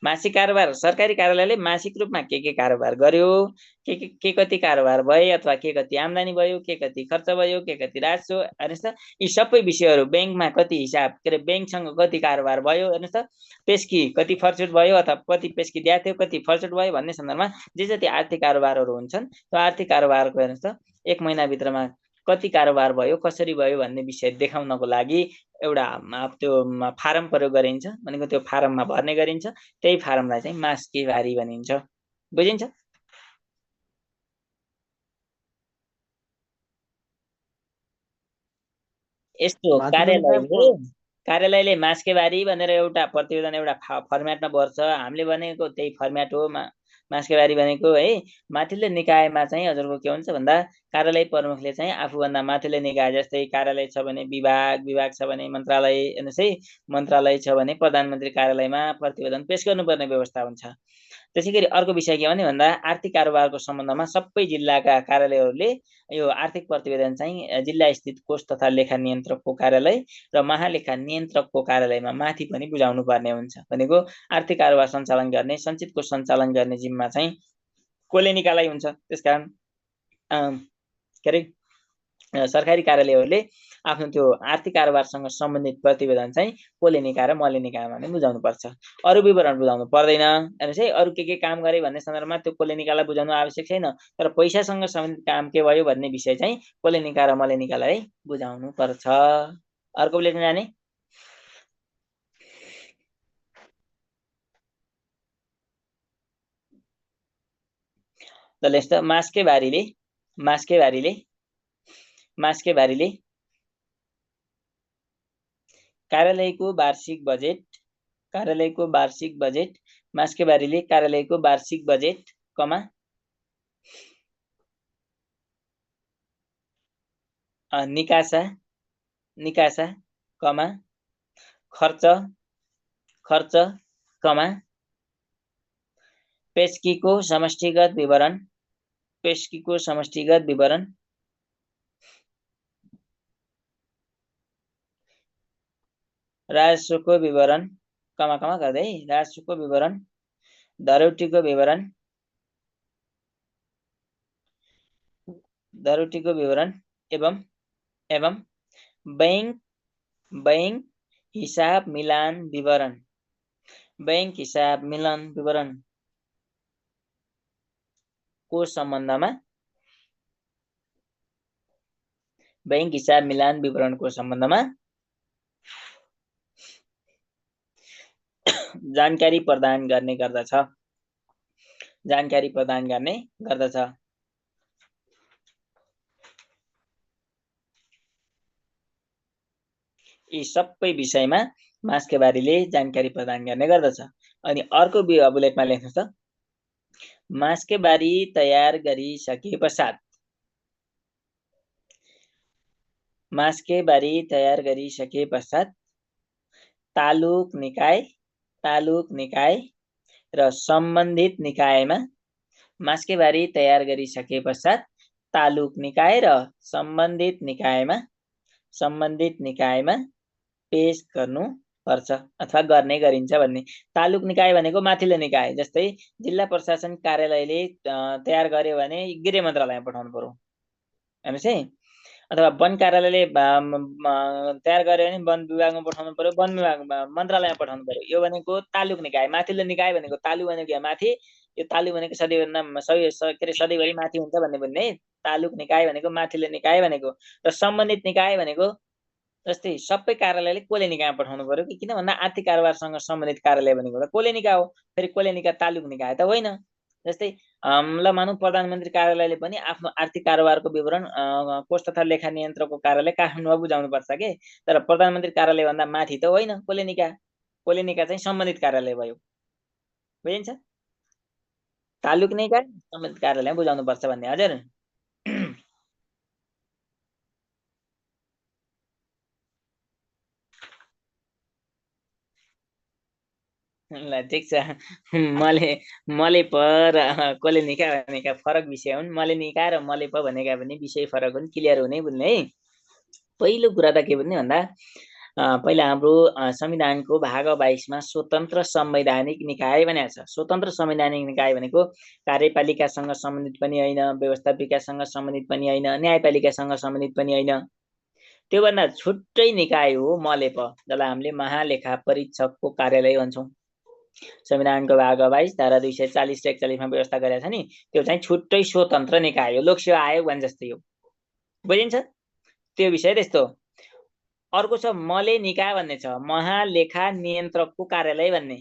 मासिक कारोबार सरकारी कार्यालयले मासिक रूपमा के कारोबार गर्यो, के कति कारोबार भए अथवा के कति आम्दानी भयो, के कति खर्च भयो, के कति राजस्व, हेर्नुहोस् त यी सबै विषयहरू, ब्याङ्कमा कति हिसाब के अरे ब्याङ्कसँग कति कारोबार भयो, हेर्नुहोस् त पेस्की कति फर्चुट भयो अथवा कति पेस्की दिएको थियो, कति फर्चुट भयो भन्ने सन्दर्भमा जे जति आर्थिक कारोबारहरू हुन्छन् त्यो आर्थिक कारोबारको हेर्नुहोस् त 1 महिनाभित्रमा कति कारोबार भयो, कसरी भयो भन्ने विषय देखाउनको लागि एउटा त्यो फारम प्रयोग गरिन्छ भनेको त्यो फारममा भर्ने गरिन्छ। त्यही फारमलाई चाहिँ मास्केबारी भनिन्छ। बुझिन्छ? यस्तो कार्यालयले मास्केबारी भनेर एउटा प्रतिवेदन एउटा फर्मेटमा भर्छ। हामीले भनेको त्यही फर्मेट हो मास्केबारी भनेको है। माथिल्लो निकायमा चाहिँ हजुरको के हुन्छ भन्दा कार्यालय प्रमुखले चाहिँ आफूभन्दा माथिल्लो निकाय, जस्तै कार्यालय छ भने विभाग छ भने मन्त्रालय, हेर्नुहोस् है, मन्त्रालय छ भने प्रधानमन्त्री कार्यालयमा प्रतिवेदन पेश गर्नुपर्ने व्यवस्था हुन्छ। त्यसै गरी अर्को विषय के भन्दा आर्थिक कारोबारको सम्बन्धमा सबै जिल्लाका कार्यालयहरूले यो आर्थिक प्रतिवेदन चाहिँ जिल्ला स्थित कोष तथा लेखा नियन्त्रकको कार्यालय र महालेखा नियन्त्रकको कार्यालयमा माथि पनि बुझाउनु पर्ने हुन्छ। भनेको आर्थिक कारोबार सञ्चालन गर्ने, सञ्चित कोष सञ्चालन गर्ने जिम्मा चाहिँ कसले निकालाई हुन्छ। त्यसकारण के अरे सरकारी कार्यालयहरूले आफ्नो त्यो आर्थिक कारोबारसँग सम्बन्धित प्रतिवेदन चाहिँ कसले निकाएर मैले निकाएँ भने बुझाउनु पर्छ। अरू विवरण बुझाउनु पर्दैन। हेर्नुहोस् है, अरू के काम गरे भन्ने सन्दर्भमा त्यो कसले निकाला बुझाउनु आवश्यक छैन, तर पैसासँग सम्बन्धित काम के भयो भन्ने विषय चाहिँ कसले निकाएर मैले निकालेँ है बुझाउनु पर्छ। अर्को बुलेटिन जाने। ल यस्तो मास्केबारीले कार्यालयको वार्षिक बजेट मास्केबारीले कार्यालयको वार्षिक बजेट निकासा खर्च पेस्कीको समष्टिगत विवरण राजस्वको विवरण गर्दै राजस्वको विवरण, धरोटीको विवरण एवं बैंक हिसाब मिलान विवरण को सम्बन्धमा बैंक हिसाब मिलान विवरणको सम्बन्धमा जानकारी प्रदान गर्ने गर्दछ। यी सबै विषयमा मास्केबारीले जानकारी प्रदान गर्ने गर्दछ। अनि अर्को बुलेटमा लेख्नुहोस् त, मास्के बारी तयार गरिसके पश्चात मास्के बारी तयार गरिसके पश्चात तालुक निकाय र सम्बन्धित निकायमा मास्केबारी तयार गरिसके पश्चात तालुक निकाय र सम्बन्धित निकायमा पेश गर्नुपर्छ अथवा गर्ने गरिन्छ भन्ने। तालुक निकाय भनेको माथिल्लो निकाय, जस्तै जिल्ला प्रशासन कार्यालयले तयार गर्यो भने गृह मन्त्रालयमा पठाउनु पर्यो हेर्नुहोस् है, अथवा वन कार्यालयले तयार गर्यो भने वन विभागमा पठाउनु पर्यो, वन विभाग मन्त्रालयमा पठाउनु पर्यो। यो भनेको तालुक निकाय। माथिल्लो निकाय भनेको तालु भनेको यहाँ माथि, यो तालु भनेको सधैँभरि माथि हुन्छ भन्ने बुझ्ने। तालुक निकाय भनेको माथिल्लो निकाय भनेको, र सम्बन्धित निकाय भनेको जस्तै सबै कार्यालयले कोलेनिकामा पठाउनु पर्यो कि किन भन्दा आर्थिक कारोबारसँग सम्बन्धित कार्यालय भनेको त कोलेनिका हो, फेरि कोलेनिका तालुक निकाय त होइन। जस्तै ल मानौँ प्रधानमन्त्री कार्यालयले पनि आफ्नो आर्थिक कारोबारको विवरण कोष तथा लेखा नियन्त्रकको कार्यालय काठमाडौँमा बुझाउनु पर्छ के, तर प्रधानमन्त्री कार्यालय भन्दा माथि त होइन कोलेनिका। कोलेनिका चाहिँ सम्बन्धित कार्यालय भयो, बुझिन्छ? तालुक निकाय सम्बन्धित कार्यालयमा बुझाउनु पर्छ भन्ने। हजुर ल ठिक छ। मलेप र कोलेनिका भनेका फरक विषय हुन्। मलेनिका र मलेप भनेका पनि विषय फरक हुन्, क्लियर हुने बुझ्ने है। पहिलो कुरा त के भन्ने भन्दा पहिला हाम्रो संविधानको भाग 22मा स्वतन्त्र संवैधानिक निकाय भनेको छ। स्वतन्त्र संवैधानिक निकाय भनेको कार्यपालिकासँग सम्बन्धित पनि होइन, व्यवस्थापिकासँग सम्बन्धित पनि होइन, न्यायपालिकासँग सम्बन्धित पनि होइन, त्योभन्दा छुट्टै निकाय हो मलेप, जसलाई हामीले महालेखा परीक्षकको कार्यालय भन्छौँ। संविधानको भाग 22 धारा 240 र 41मा व्यवस्था गरेका छ नि, त्यो चाहिँ छुट्टै स्वतन्त्र निकाय हो, लोकसेवा आयोग भने जस्तै हो, बुझिन्छ? त्यो विषय त्यस्तो। अर्को छ मलेनिका भन्ने छ, महालेखा नियन्त्रकको कार्यालय भन्ने।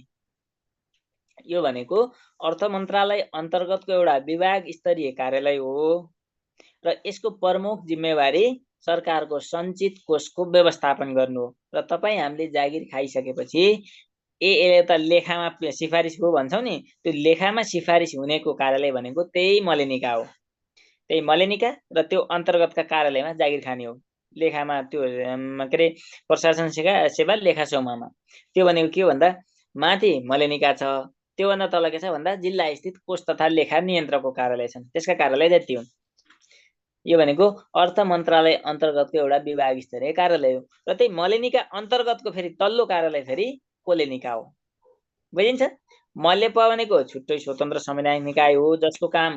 यो भनेको अर्थ मन्त्रालय अन्तर्गतको एउटा विभाग स्तरीय कार्यालय हो र यसको प्रमुख जिम्मेवारी सरकारको सञ्चित कोषको व्यवस्थापन गर्नु हो। र तपाईँ हामीले जागिर खाइसकेपछि यसले त लेखामा सिफारिस हो भन्छौँ नि, त्यो लेखामा सिफारिस हुनेको कार्यालय भनेको त्यही मलेनिका हो। त्यही मलेनिका र त्यो अन्तर्गतका कार्यालयमा जागिर खाने हो। लेखामा त्यो के अरे प्रशासन सेवा लेखा समूहमा त्यो भनेको के हो भन्दा माथि मलेनिका छ, त्योभन्दा तल के छ भन्दा जिल्ला स्थित कोष तथा लेखा नियन्त्रकको कार्यालय छन्, त्यसका कार्यालय जति हुन्। यो भनेको अर्थ मन्त्रालय अन्तर्गतको एउटा विभाग स्तरीय कार्यालय हो। र त्यही मलेनिका अन्तर्गतको फेरि तल्लो कार्यालय फेरि कोलेनिका हो, बुझिन्छ? मलेप भनेको छुट्टै स्वतन्त्र संवैधानिक निकाय हो, जसको काम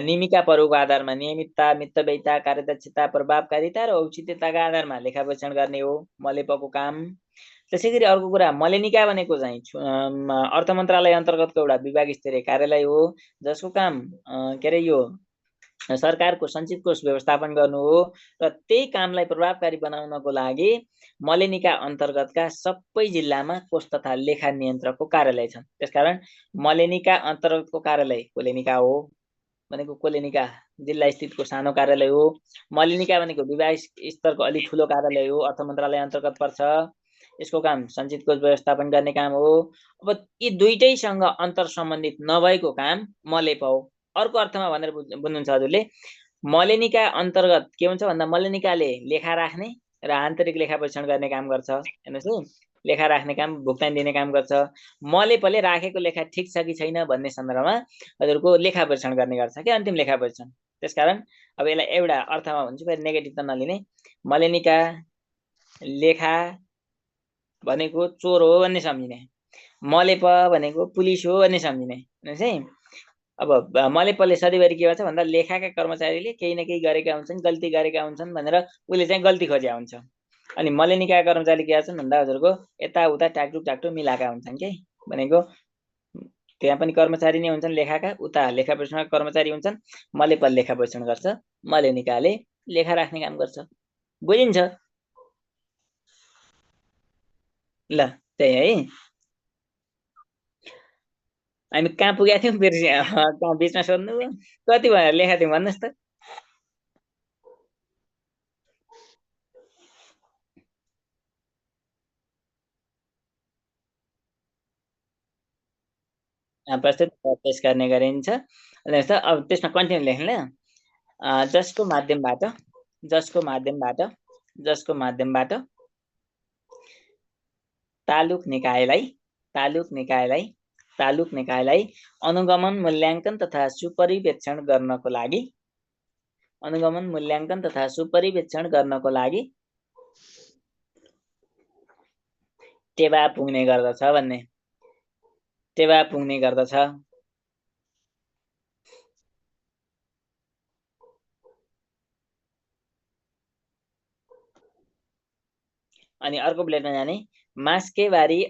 नियमिका पर्वको आधारमा नियमितता, मितव्ययिता, कार्यदक्षता, प्रभावकारिता र औचित्यताका आधारमा लेखा परीक्षण गर्ने हो मलेपको काम। त्यसै गरी अर्को कुरा मलेनिका भनेको चाहिँ अर्थ मन्त्रालय अन्तर्गतको एउटा विभाग स्तरीय कार्यालय हो, जसको काम के अरे यो सरकारको सञ्चित कोष व्यवस्थापन गर्नु हो। र त्यही कामलाई प्रभावकारी बनाउनको लागि मलेनिका अन्तर्गतका सबै जिल्लामा कोष तथा लेखा नियन्त्रकको कार्यालय छन्। त्यसकारण मलेनिका अन्तर्गतको कार्यालय कोलेनिका हो भनेको कोलेनिका जिल्ला स्थितको सानो कार्यालय हो। मलेनिका भनेको विभाग स्तरको अलिक ठुलो कार्यालय हो, अर्थ मन्त्रालय अन्तर्गत पर्छ, यसको काम सञ्चित कोष व्यवस्थापन गर्ने काम हो। अब यी दुईटैसँग अन्तर सम्बन्धित नभएको काम मलेप हो। अर्को अर्थमा भनेर बुझ्नुहुन्छ हजुरले, मलेनिका अन्तर्गत के हुन्छ भन्दा मलेनिकाले लेखा राख्ने र आन्तरिक लेखा परीक्षण गर्ने काम गर्छ। हेर्नुहोस् है, लेखा राख्ने काम, भुक्तानी दिने काम गर्छ। मलेपले राखेको लेखा ठिक छ कि छैन भन्ने सन्दर्भमा हजुरको लेखा परीक्षण गर्ने गर्छ कि अन्तिम लेखा परीक्षण। त्यसकारण अब यसलाई एउटा अर्थमा भन्छु, फेरि नेगेटिभ त नलिने। मलेनिका लेखा भनेको चोर हो भन्ने सम्झिने, मलेप भनेको पुलिस हो भन्ने सम्झिने। हेर्नुहोस् है, अब मलेपले सधैँभरि के भन्छ भन्दा लेखाका कर्मचारीले केही न केही गरेका हुन्छन्, गल्ती गरेका हुन्छन् भनेर उसले चाहिँ गल्ती खोज्या हुन्छ। अनि मलेनिकाका कर्मचारी के गर्छन् भन्दा हजुरको यताउता टाकटुक मिलाएका हुन्छन् के, भनेको त्यहाँ पनि कर्मचारी नै हुन्छन् लेखाका, उता लेखा परीक्षणका कर्मचारी हुन्छन्। मलेपल लेखा परीक्षण गर्छ, मलेनिकाले लेखा राख्ने काम गर्छ, बुझिन्छ? ल त्यही है। हामी कहाँ पुगेका थियौँ फेरि कहाँ बिचमा सोध्नु कति भयो लेखा थियौँ भन्नुहोस् त। प्रस्तुत पेश गर्ने गरिन्छ। अब त्यसमा कन्टिन्यू लेख्नु ल। जसको माध्यमबाट तालुक निकायलाई अनुगमन मूल्याङ्कन तथा सुपरिवेक्षण गर्नको लागि टेवा पुग्ने गर्दछ। अनि अर्को बुलेटमा जाने मास्के बारी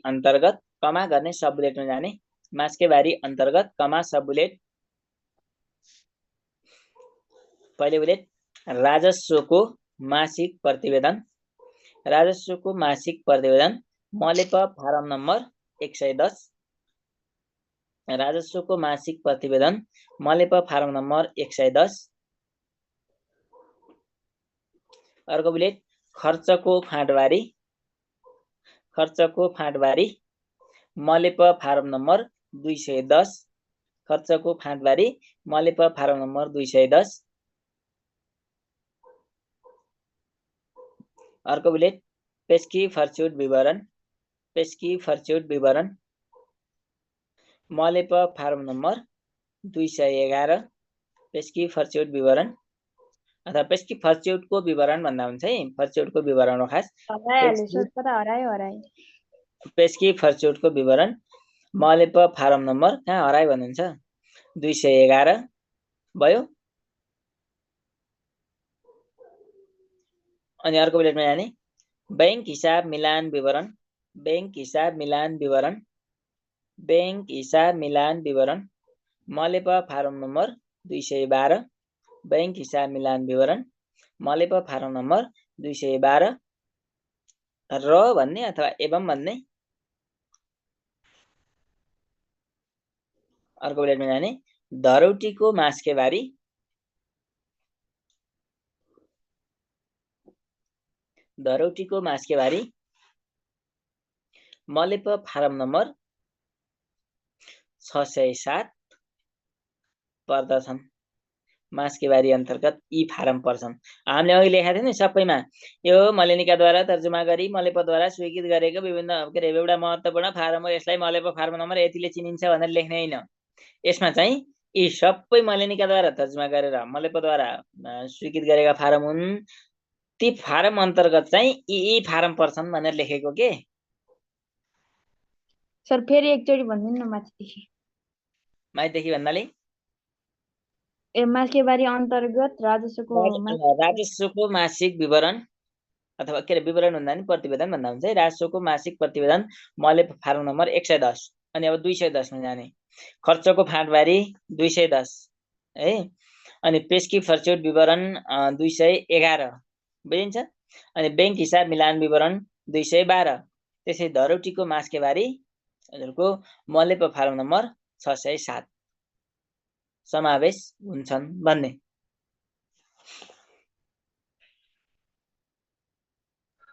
अन्तर्गत कमा गर्ने सब बुलेटमा जाने मास्के बारी अन्तर्गत कमा सब बुलेट। पहिले बुलेट राजस्वको मासिक प्रतिवेदन मलेप फारम नम्बर 110। राजस्वको मासिक प्रतिवेदन मलेप फारम नम्बर 110। अर्को बुलेट खर्चको फाँटबारी मलेप फारम नम्बर 210। खर्चको फाँटबारी मलेप फारम नम्बर 210। अर्को बुलेट पेस्की फर्च्युट विवरण मलेप फारम नम्बर 211। पेस्की फर्च्युट विवरण अथवा पेस्की फर्च्युटको विवरण भन्दा हुन्छ है। फर्च्युटको विवरण हो खास। पेस्की फर्च्युटको विवरण मलेप फारम नम्बर कहाँ हरायो भन्नुहुन्छ 211 भयो। अनि अर्को बुलेटमा जाने बैंक हिसाब मिलान विवरण मलेप फारम नम्बर 212। बैंक हिसाब मिलान विवरण मलेप फारम नम्बर 212 र भन्ने अथवा एवं भन्ने। अर्को बुलेटमा जाने धरौटीको मास्केबारी मलेप फारम नम्बर 607 पर्दछन्। मास्केबारी अन्तर्गत यी फारम पर्छन्। हामीले अघि लेखेका थियौँ नि सबैमा यो मलेनिकाद्वारा तर्जुमा गरी मलेपद्वारा स्वीकृत गरेको विभिन्न एउटा महत्त्वपूर्ण फारम हो। यसलाई मलेप फारम नम्बर यतिले चिनिन्छ भनेर लेख्ने होइन। यसमा चाहिँ यी सबै मलेनिकाद्वारा तर्जुमा गरेर मलेपद्वारा स्वीकृत गरेका फारम हुन्। ती फारम अन्तर्गत चाहिँ यी फारम पर्छन् भनेर लेखेको के। सर फेरि एकचोटि भन्दिनु न माथिदेखि भन्नाले मास्केबारी अन्तर्गत राजस्वको मासिक विवरण अथवा के विवरण भन्दा नि प्रतिवेदन भन्दा हुन्छ है। राजस्वको मासिक प्रतिवेदन मलेप फारम नम्बर 110। अनि अब 210 मा जाने खर्चको फाँटबारी 210 है। अनि पेस्की फर्च्युट विवरण 211 बुझिन्छ। अनि बैंक हिसाब मिलान विवरण 212। त्यसै धरौटीको मास्केबारी हजुरको मलेप फारम नम्बर 607 समावेश हुन्छन् भन्ने।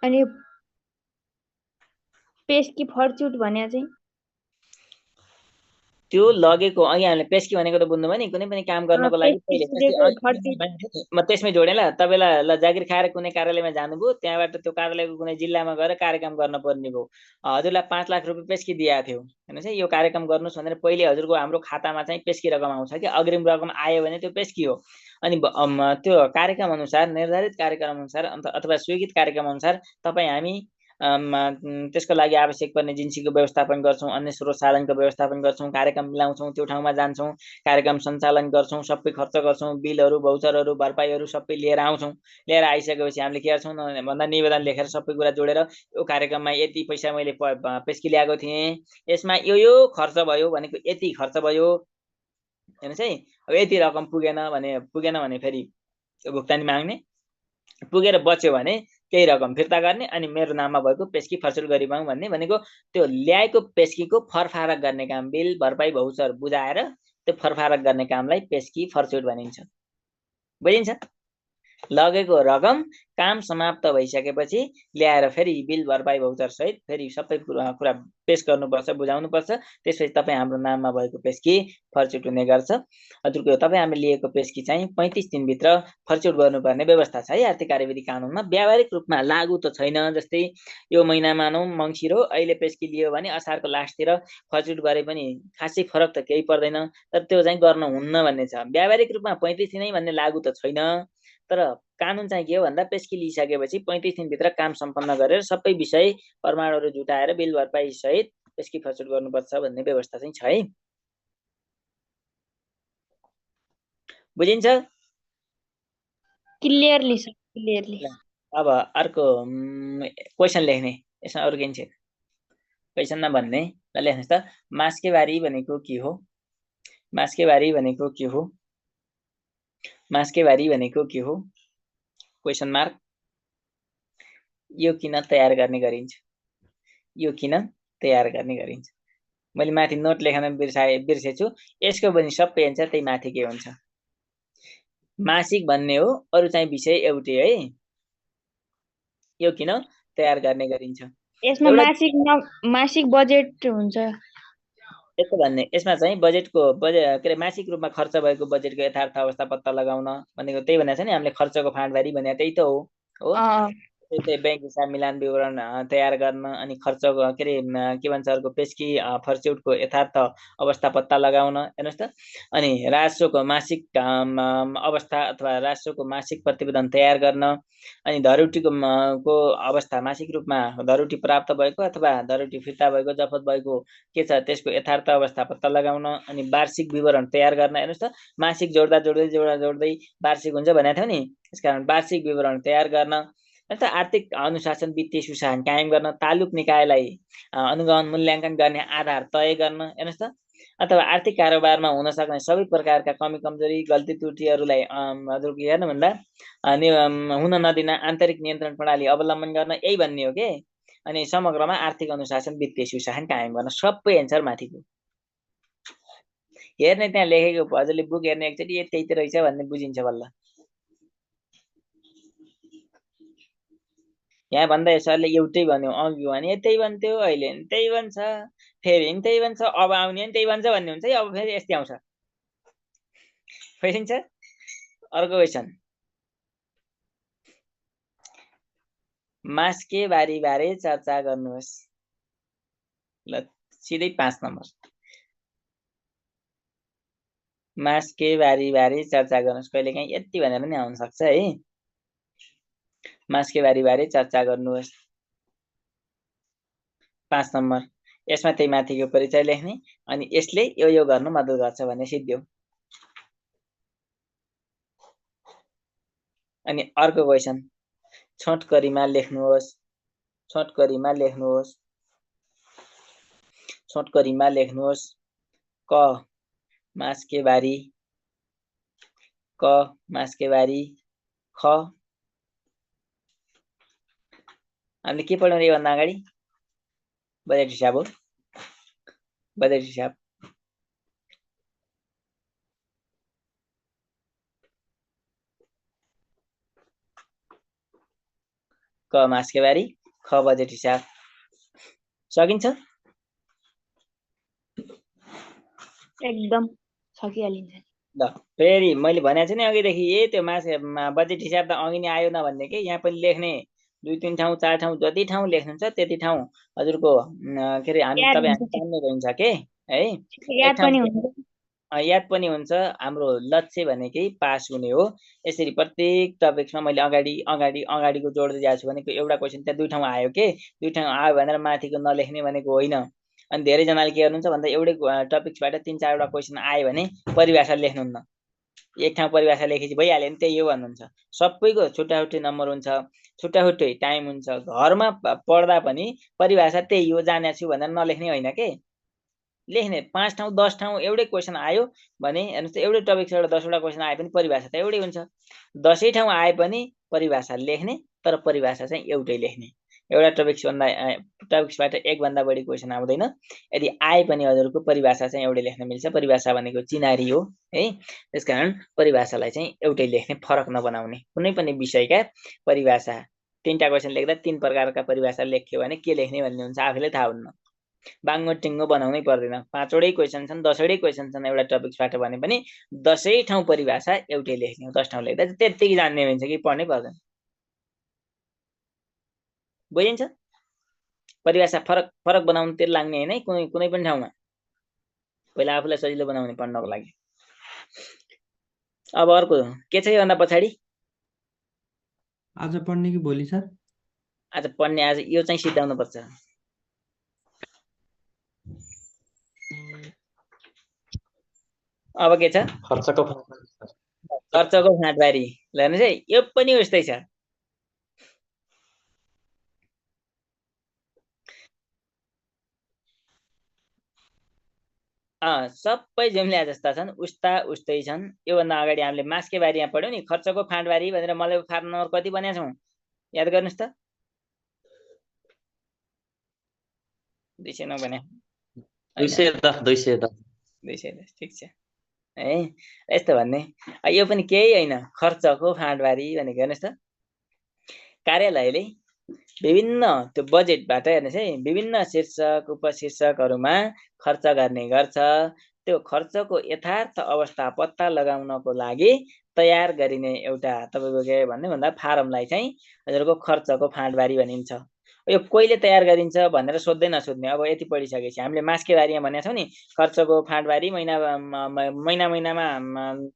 अनि पेस्की फर्च्युट भने चाहिँ त्यो लगेको अघि हामीले पेस्की भनेको त बुझ्नुभयो नि। कुनै पनि काम गर्नको लागि म त्यसमै जोडेँ ल। तपाईँलाई ल जागिर खाएर कुनै कार्यालयमा जानुभयो, त्यहाँबाट त्यो कार्यालयको कुनै जिल्लामा गएर कार्यक्रम गर्न पर्ने भयो। हजुरलाई 5 लाख रुपियाँ पेस्की दिएको थियो हेर्नुहोस् है। यो कार्यक्रम गर्नुहोस् भनेर पहिले हजुरको हाम्रो खातामा चाहिँ पेस्की रकम आउँछ कि अग्रिम रकम आयो भने त्यो पेस्की हो। अनि त्यो कार्यक्रम अनुसार निर्धारित कार्यक्रम अनुसार अथवा स्वीकृत कार्यक्रम अनुसार तपाईँ हामी त्यसको लागि आवश्यक पर्ने जिन्सीको व्यवस्थापन गर्छौँ, अन्य स्रोत साधनको व्यवस्थापन गर्छौँ, कार्यक्रम मिलाउँछौँ, त्यो ठाउँमा जान्छौँ, कार्यक्रम सञ्चालन गर्छौँ, सबै खर्च गर्छौँ, बिलहरू भौचरहरू भरपाईहरू सबै लिएर आउँछौँ। लिएर आइसकेपछि हामीले के गर्छौँ भन्दा निवेदन लेखेर सबै कुरा जोडेर यो कार्यक्रममा यति पैसा मैले पेस्की ल्याएको थिएँ, यसमा यो खर्च भयो भनेको यति खर्च भयो हेर्नुहोस् है। अब यति रकम पुगेन भने फेरि भुक्तानी माग्ने, पुगेर बच्यो भने केही रकम फिर्ता गर्ने। अनि मेरो नाममा भएको पेस्की फर्च्युट गरिमागौँ भन्ने भनेको त्यो ल्याएको पेस्कीको फरफारक गर्ने काम, बिल भरपाई भौचर बुझाएर त्यो फरफारक गर्ने कामलाई पेस्की फर्च्युट भनिन्छ। बुझिन्छ। लगेको रकम काम समाप्त भइसकेपछि ल्याएर फेरि बिल भरपाई भौचर सहित फेरि सबै कुरा पेश गर्नुपर्छ, बुझाउनुपर्छ। त्यसपछि तपाईँ हाम्रो नाममा भएको पेस्की फर्चुट हुने गर्छ। हजुरको तपाईँ हामीले लिएको पेस्की चाहिँ 35 दिनभित्र फर्चुट गर्नुपर्ने व्यवस्था छ है आर्थिक कार्यविधि कानुनमा। व्यावहारिक रूपमा लागू त छैन। जस्तै यो महिना मानौँ मङ्सिर हो, अहिले पेस्की लियो भने असारको लास्टतिर फर्चुट गरे पनि खासै फरक त केही पर्दैन, तर त्यो चाहिँ गर्न हुन्न भन्ने छ। व्यावहारिक रूपमा 35 दिनै भन्ने लागू त छैन, तर कानुन चाहिँ के हो भन्दा पेस्की लिइसकेपछि 35 दिनभित्र काम सम्पन्न गरेर सबै विषय प्रमाणहरू जुटाएर बिल भरपाई सहित पेस्की फर्चुट गर्नुपर्छ भन्ने व्यवस्था चाहिँ छ है। बुझिन्छ? Clearly sir, clearly. अब अर्को क्वेसन लेख्ने, यसमा अरु केही छैन। क्वेसन नभन्ने ल लेख्नुस् त। मास्केबारी भनेको के हो? मास्केबारी भनेको के हो? मास्केबारी भनेको के हो? Question mark. यो किन तयार गर्ने गरिन्छ? यो किन तयार गर्ने गरिन्छ? मैले माथि नोट लेख्न बिर्सेछु। यसको पनि सबै एन्सर त्यही माथि के हुन्छ? मासिक भन्ने हो, अरु चाहिँ विषय एउटै है। यो किन तयार गर्ने गरिन्छ? यसमा मासिक बजेट हुन्छ। यस्तो भन्ने, यसमा चाहिँ बजेटको के अरे मासिक रूपमा खर्च भएको बजेटको यथार्थ अवस्था पत्ता लगाउन भनेको त्यही भनेको छ नि हामीले। खर्चको फाँटबारी भने त्यही त हो। त्यही बैंक हिसाब मिलान विवरण तयार गर्न, अनि खर्चको के अरे के भन्छ अर्को पेस्की फर्चुटको यथार्थ अवस्था पत्ता लगाउन। हेर्नुहोस् त, अनि राजस्वको मासिक अवस्था अथवा राजस्वको मासिक प्रतिवेदन तयार गर्न, अनि धरोटीको अवस्था मासिक रूपमा धरोटी प्राप्त भएको अथवा धरोटी फिर्ता भएको जफत भएको के छ त्यसको यथार्थ अवस्था पत्ता लगाउन, अनि वार्षिक विवरण तयार गर्न। हेर्नुहोस् त, मासिक जोड्दा जोड्दै वार्षिक हुन्छ भनेको थियो नि, त्यसकारण वार्षिक विवरण तयार गर्न। जस्तो आर्थिक अनुशासन वित्तीय सुशासन कायम गर्न, तालुक निकायलाई अनुगमन मूल्याङ्कन गर्ने आधार तय गर्न। हेर्नुहोस् त, अथवा आर्थिक कारोबारमा हुन सक्ने सबै प्रकारका कमी कमजोरी गल्ती त्रुटिहरूलाई हजुरको हेर्नु भन्दा हुन नदिन आन्तरिक नियन्त्रण प्रणाली अवलम्बन गर्न, यही भन्ने हो के। अनि समग्रमा आर्थिक अनुशासन वित्तीय सुशासन कायम गर्न। सबै एन्सर माथिको हेर्ने, त्यहाँ लेखेको हजुरले बुक हेर्ने एकचोटि त्यही रहेछ भन्ने बुझिन्छ बल्ल। यहाँ भन्दा सरले एउटै भन्यो, अघि भने यतै भन्थ्यो, अहिले नि त्यही भन्छ, फेरि नि त्यही भन्छ, अब आउने नि त्यही भन्छ भन्ने हुन्छ है। अब फेरि यस्तै आउँछ। बुझिन्छ? अर्को क्वेसन, मास्केबारी बारे चर्चा गर्नुहोस्। ल सिधै 5 नम्बर, मास्केबारी बारे चर्चा गर्नुहोस्। कहिलेकाहीँ यति भनेर पनि आउन सक्छ है। मास्केबारी बारे चर्चा गर्नुहोस्। 5 नम्बर, यसमा त्यही माथिको परिचय लेख्ने, अनि यसले यो गर्न मद्दत गर्छ भन्ने सिद्धियो। अनि अर्को क्वेसन, छोटकरीमा लेख्नुहोस्। छोटकरीमा लेख्नुहोस्। छोटकरीमा लेख्नुहोस्। क मास्केबारी, क मास्केबारी, ख। हामीले के पढ्यौँ योभन्दा अगाडि? बजेट हिसाब हो। बजेट हिसाब। क मास्केबारी, ख बजेट हिसाब। सकिन्छ? एकदम सकिहालिन्छ। ल फेरि मैले भनेको छु नि अघिदेखि, त्यो बजेट हिसाब त अघि नै आयो नभन्ने के। यहाँ पनि लेख्ने 2-3 ठाउँ 4 ठाउँ जति ठाउँ लेख्नुहुन्छ त्यति ठाउँ हजुरको के अरे तपाईँ जान्ने भइन्छ के है। याद पनि हुन्छ। हाम्रो लक्ष्य भनेकै पास हुने हो। यसरी प्रत्येक टपिक्समा मैले अगाडिको जोड्दै जाछु भनेको एउटा क्वेसन त्यहाँ 2 ठाउँ आयो के, 2 ठाउँ आयो भनेर माथिको नलेख्ने भनेको होइन। अनि धेरैजनाले के गर्नुहुन्छ भन्दा एउटै टपिक्सबाट 3-4 वटा क्वेसन आयो भने परिभाषा लेख्नुहुन्न। एक ठाउँ परिभाषा लेखेपछि भइहाल्यो नि त्यही हो भन्नुहुन्छ। सबैको छुट्टाछुट्टै नम्बर हुन्छ, छुट्टाछुट्टै टाइम हुन्छ। घरमा पढ्दा पनि परिभाषा त्यही हो जानेको छु भनेर नलेख्ने होइन के, लेख्ने। 5 ठाउँ 10 ठाउँ एउटै क्वेसन आयो भने हेर्नुहोस् त, एउटै टपिक्सबाट 10 वटा क्वेसन आए पनि परिभाषा त एउटै हुन्छ। 10 ठाउँ आए पनि परिभाषा लेख्ने, तर परिभाषा चाहिँ एउटै लेख्ने। एउटा टपिक्सबाट एक भन्दा बढी क्वेसन आउँदैन। यदि आए पनि हजुरको परिभाषा चाहिँ एउटै लेख्न मिल्छ। परिभाषा भनेको चिनारी हो है, त्यसकारण परिभाषालाई चाहिँ एउटै लेख्ने, फरक नबनाउने। कुनै पनि विषयका परिभाषा 3टा क्वेसन लेख्दा 3 प्रकारका परिभाषा लेख्यो भने के लेख्ने भन्ने हुन्छ आफैले थाहा हुन्न। बाङ्गो टिङ्गो बनाउनै पर्दैन। 5वटै क्वेसन छन्, 10वटै क्वेसन छन् एउटा टपिक्सबाट भने पनि 10 ठाउँ परिभाषा एउटै लेख्ने हो। 10 ठाउँ लेख्दा त्यतिकै जान्ने हुन्छ कि पढ्नै पर्दैन। बुझिन्छ? परिभाषा फरक फरक बनाउनु तेल लाग्ने हैन है, कुनै पनि ठाउँमा। पहिला आफूलाई सजिलो बनाउने पढ्नको लागि। अब अर्को के छ योभन्दा पछाडि? आज पढ्ने कि भोलि सर? आज पढ्ने, आज यो चाहिँ सिद्धाउनु पर्छ। अब के छ? खर्चको फाँटबारी। ल हेर्नुहोस् है, यो पनि उस्तै छ। सबै जुम्ल्या जस्ता छन्, उस्तै छन्। योभन्दा अगाडि हामीले मासके बारीमा पढ्यौँ नि, खर्चको फाँटबारी भनेर मलाई फार्म नम्बर कति भनेको छौँ याद गर्नुहोस् त? 209 भने 210 ठिक छ है। यस्तो भन्ने यो पनि केही होइन, खर्चको फाँटबारी भनेको। हेर्नुहोस् त, कार्यालयले विभिन्न त्यो बजेटबाट हेर्नुहोस् है, विभिन्न शीर्षक उपशीर्षकहरूमा खर्च गर्ने गर्छ। त्यो खर्चको यथार्थ अवस्था पत्ता लगाउनको लागि तयार गरिने एउटा तपाईको के भन्ने भन्दा फारमलाई चाहिँ हजुरको खर्चको फाँटबारी भनिन्छ। यो कहिले तयार गरिन्छ भनेर सोध्दै नसोध्ने। अब यति पढिसकेपछि हामीले मासके बारीमा भनेका छौँ नि, खर्चको फाँटबारी महिनामा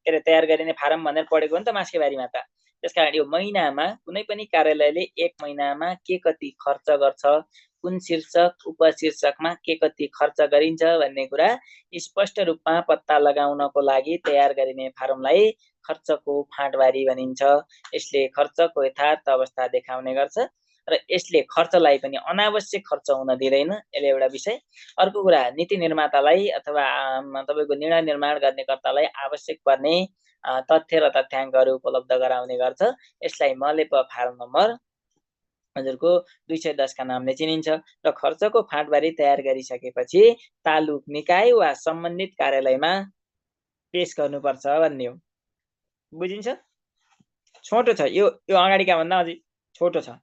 के अरे तयार गरिने फारम भनेर पढेको हो नि त मासके बारीमा त। त्यसकारण यो महिनामा कुनै पनि कार्यालयले 1 महिनामा के कति खर्च गर्छ, कुन शीर्षक उपशीर्षकमा के कति खर्च गरिन्छ भन्ने कुरा स्पष्ट रूपमा पत्ता लगाउनको लागि तयार गरिने फारमलाई खर्चको फाँटबारी भनिन्छ। यसले खर्चको यथार्थ अवस्था देखाउने गर्छ र यसले खर्चलाई पनि अनावश्यक खर्च हुन दिँदैन। यसले एउटा विषय। अर्को कुरा, नीति निर्मातालाई अथवा तपाईको निर्णय निर्माण गर्ने कर्तालाई आवश्यक पर्ने तथ्य र तथ्याङ्कहरू उपलब्ध गराउने गर्छ। यसलाई मलेप फारम नम्बर हजुरको 210 का नामले चिनिन्छ। र खर्चको फाँटबारी तयार गरिसकेपछि तालुक निकाय वा सम्बन्धित कार्यालयमा पेश गर्नुपर्छ भन्ने हो। बुझिन्छ? छोटो छ यो अगाडिका भन्दा अझै छोटो छ।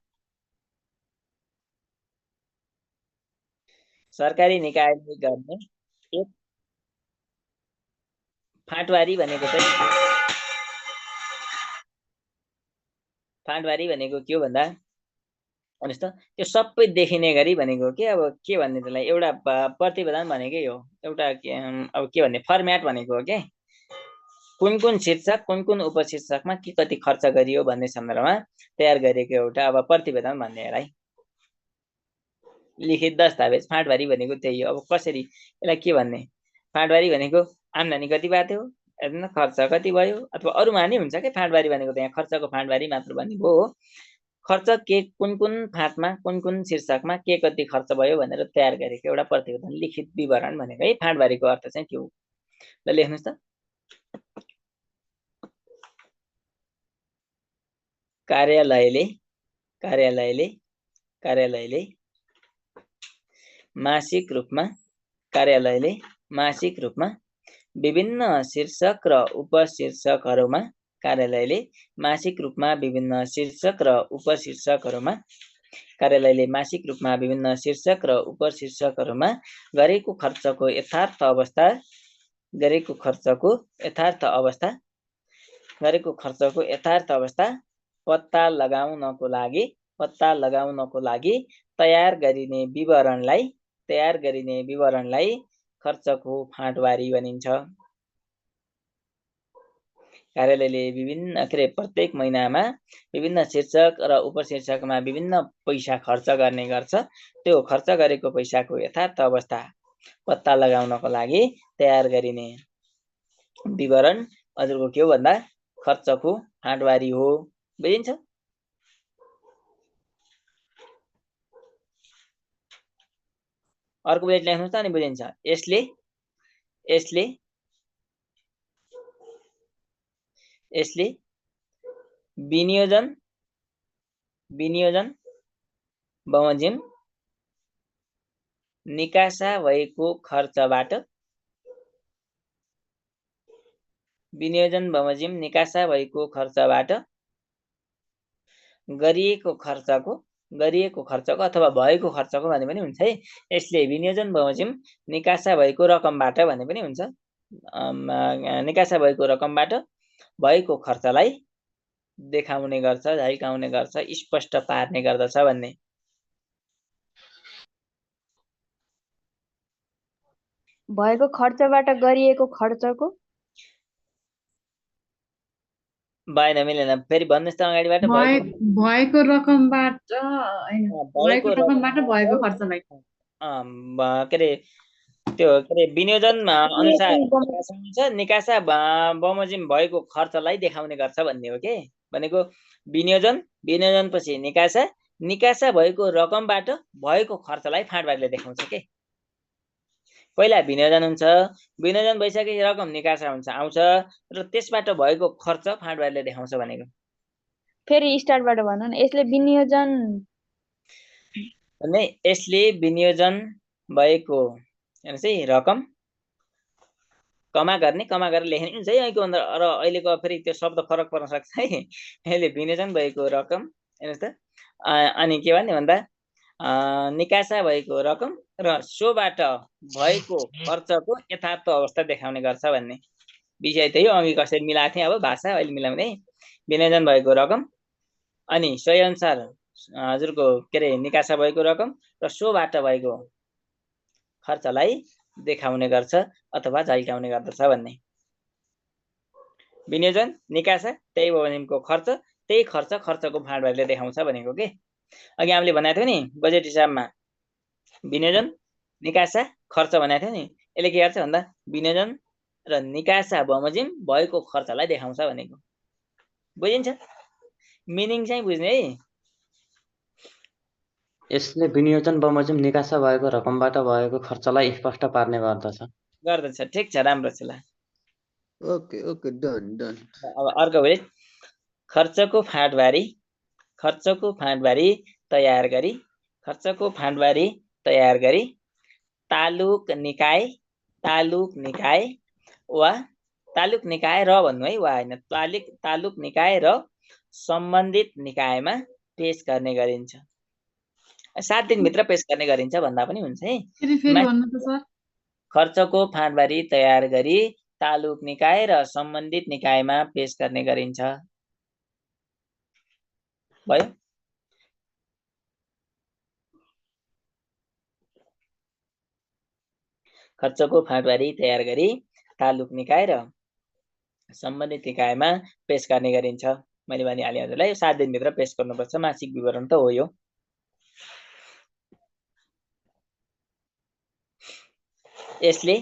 सरकारी निकायले गर्ने एक फाँटबारी भनेको चाहिँ के हो भन्दा हेर्नुहोस् त, त्यो सबै देखिने गरी भनेको के, अब के भन्ने त्यसलाई, एउटा प्रतिवेदन भनेकै हो, एउटा अब के भन्ने फर्म्याट भनेको हो के। कुन शीर्षक कुन उपशीर्षकमा के कति खर्च गरियो भन्ने सन्दर्भमा तयार गरेको एउटा अब प्रतिवेदन भन्ने यसलाई। लिखित दस्तावेज फाँटबारी भनेको त्यही हो। अब कसरी यसलाई के भन्ने, फाँटबारी भनेको आम्दानी कति बाट्यो, खर्च कति भयो, अथवा अरूमा नि हुन्छ के। फाँटबारी भनेको त यहाँ खर्चको फाँटबारी मात्र भनेको हो। खर्च के कुन फाँटमा कुन शीर्षकमा के कति खर्च भयो भनेर तयार गरेको एउटा प्रतिवेदन, लिखित विवरण भनेको है। फाँटबारीको अर्थ चाहिँ त्यो हो। ल लेख्नुहोस् त, कार्यालयले मासिक रूपमा विभिन्न शीर्षक र उपशीर्षकहरूमा गरेको खर्चको यथार्थ अवस्था पत्ता लगाउनको लागि तयार गरिने विवरणलाई खर्चको फाँटबारी भनिन्छ। कार्यालयले प्रत्येक महिनामा विभिन्न शीर्षक र उपशीर्षकमा विभिन्न पैसा खर्च गर्ने गर्छ। त्यो खर्च गरेको पैसाको यथार्थ अवस्था पत्ता लगाउनको लागि तयार गरिने विवरण हजुरको के हो भन्दा खर्चको फाँटबारी हो। बुझिन्छ? अर्को बुलेट लेख्नुहोस् त अनि बुझिन्छ। यसले विनियोजन बमोजिम निकासा भएको खर्चबाट विनियोजन बमोजिम निकासा भएको खर्चबाट गरिएको खर्चको अथवा भएको खर्चको भने पनि हुन्छ है। यसले विनियोजन बमोजिम निकासा भएको रकमबाट भने पनि हुन्छ। निकासा भएको रकमबाट भएको खर्चलाई देखाउने गर्छ, झल्काउने गर्छ, स्पष्ट पार्ने गर्दछ भन्ने। भएको खर्चबाट गरिएको खर्चको भएन, मिलेन, फेरि भन्नुहोस् त अगाडिबाट। भएको रकमबाट भएको खर्चलाई के अरे त्यो के अरे विनियोजन अनुसार हुन्छ, निकासा बमोजिम भएको खर्चलाई देखाउने गर्छ भन्ने हो के। भनेको विनियोजन पछि निकासा भएको रकमबाट भएको खर्चलाई फाँटबाटले देखाउँछ के। पहिला विनियोजन हुन्छ, विनियोजन भइसकेपछि रकम निकासा हुन्छ आउँछ र त्यसबाट भएको खर्च फाँटबाटले देखाउँछ भनेको। फेरि स्टार्टबाट भन न। यसले विनियोजन भएको चाहिँ रकम कमा गरेर लेख्ने हुन्छ है यहीँको अन्त। र अहिलेको फेरि त्यो शब्द फरक पर्न सक्छ है। यसले विनियोजन भएको रकम हेर्नुहोस् त, अनि के भन्ने भन्दा निकासा भएको रकम र सोबाट भएको खर्चको यथार्थ अवस्था देखाउने गर्छ भन्ने विषय त्यही हो। अघि कसरी मिलाएको थिएँ, अब भाषा अहिले मिलाउने। विनियोजन भएको रकम अनि सोही अनुसार हजुरको के अरे निकासा भएको रकम र सोबाट भएको खर्चलाई देखाउने गर्छ अथवा झल्काउने गर्दछ भन्ने। विनियोजन निकासा त्यही बमोजिमको खर्च, त्यही खर्चको फाँटबाटले देखाउँछ भनेको के। अघि हामीले भनेको थियो नि बजेट हिसाबमा विनियोजन निकासा खर्च भनेको थियो नि। यसले के गर्छ भन्दा विनियोजन र निकासा बमोजिम भएको खर्चलाई देखाउँछ भनेको बुझिन्छ। मिनिङ चाहिँ बुझ्ने है। यसले विनियोजन बमोजिम निकासा भएको रकमबाट भएको खर्चलाई स्पष्ट पार्ने गर्दछ। ठिक छ, राम्रो छ। ल ओके डन। अब अर्को भयो खर्चको फाँटबारी तयार गरी तालुक निकाय वा तालुक निकाय र भन्नु है, वा होइन, तालुक निकाय र सम्बन्धित निकायमा पेश गर्ने गरिन्छ। 7 दिनभित्र पेश गर्ने गरिन्छ भन्दा पनि हुन्छ है। खर्चको फाँटबारी तयार गरी तालुक निकाय र सम्बन्धित निकायमा पेश गर्ने गरिन्छ भयो। खर्चको फाँटबारी तयार गरी तालुक निकाय र सम्बन्धित निकायमा पेश गर्ने गरिन्छ। मैले भनिहालेँ हजुरलाई 7 दिनभित्र पेश गर्नुपर्छ। मासिक विवरण त हो यो। यसले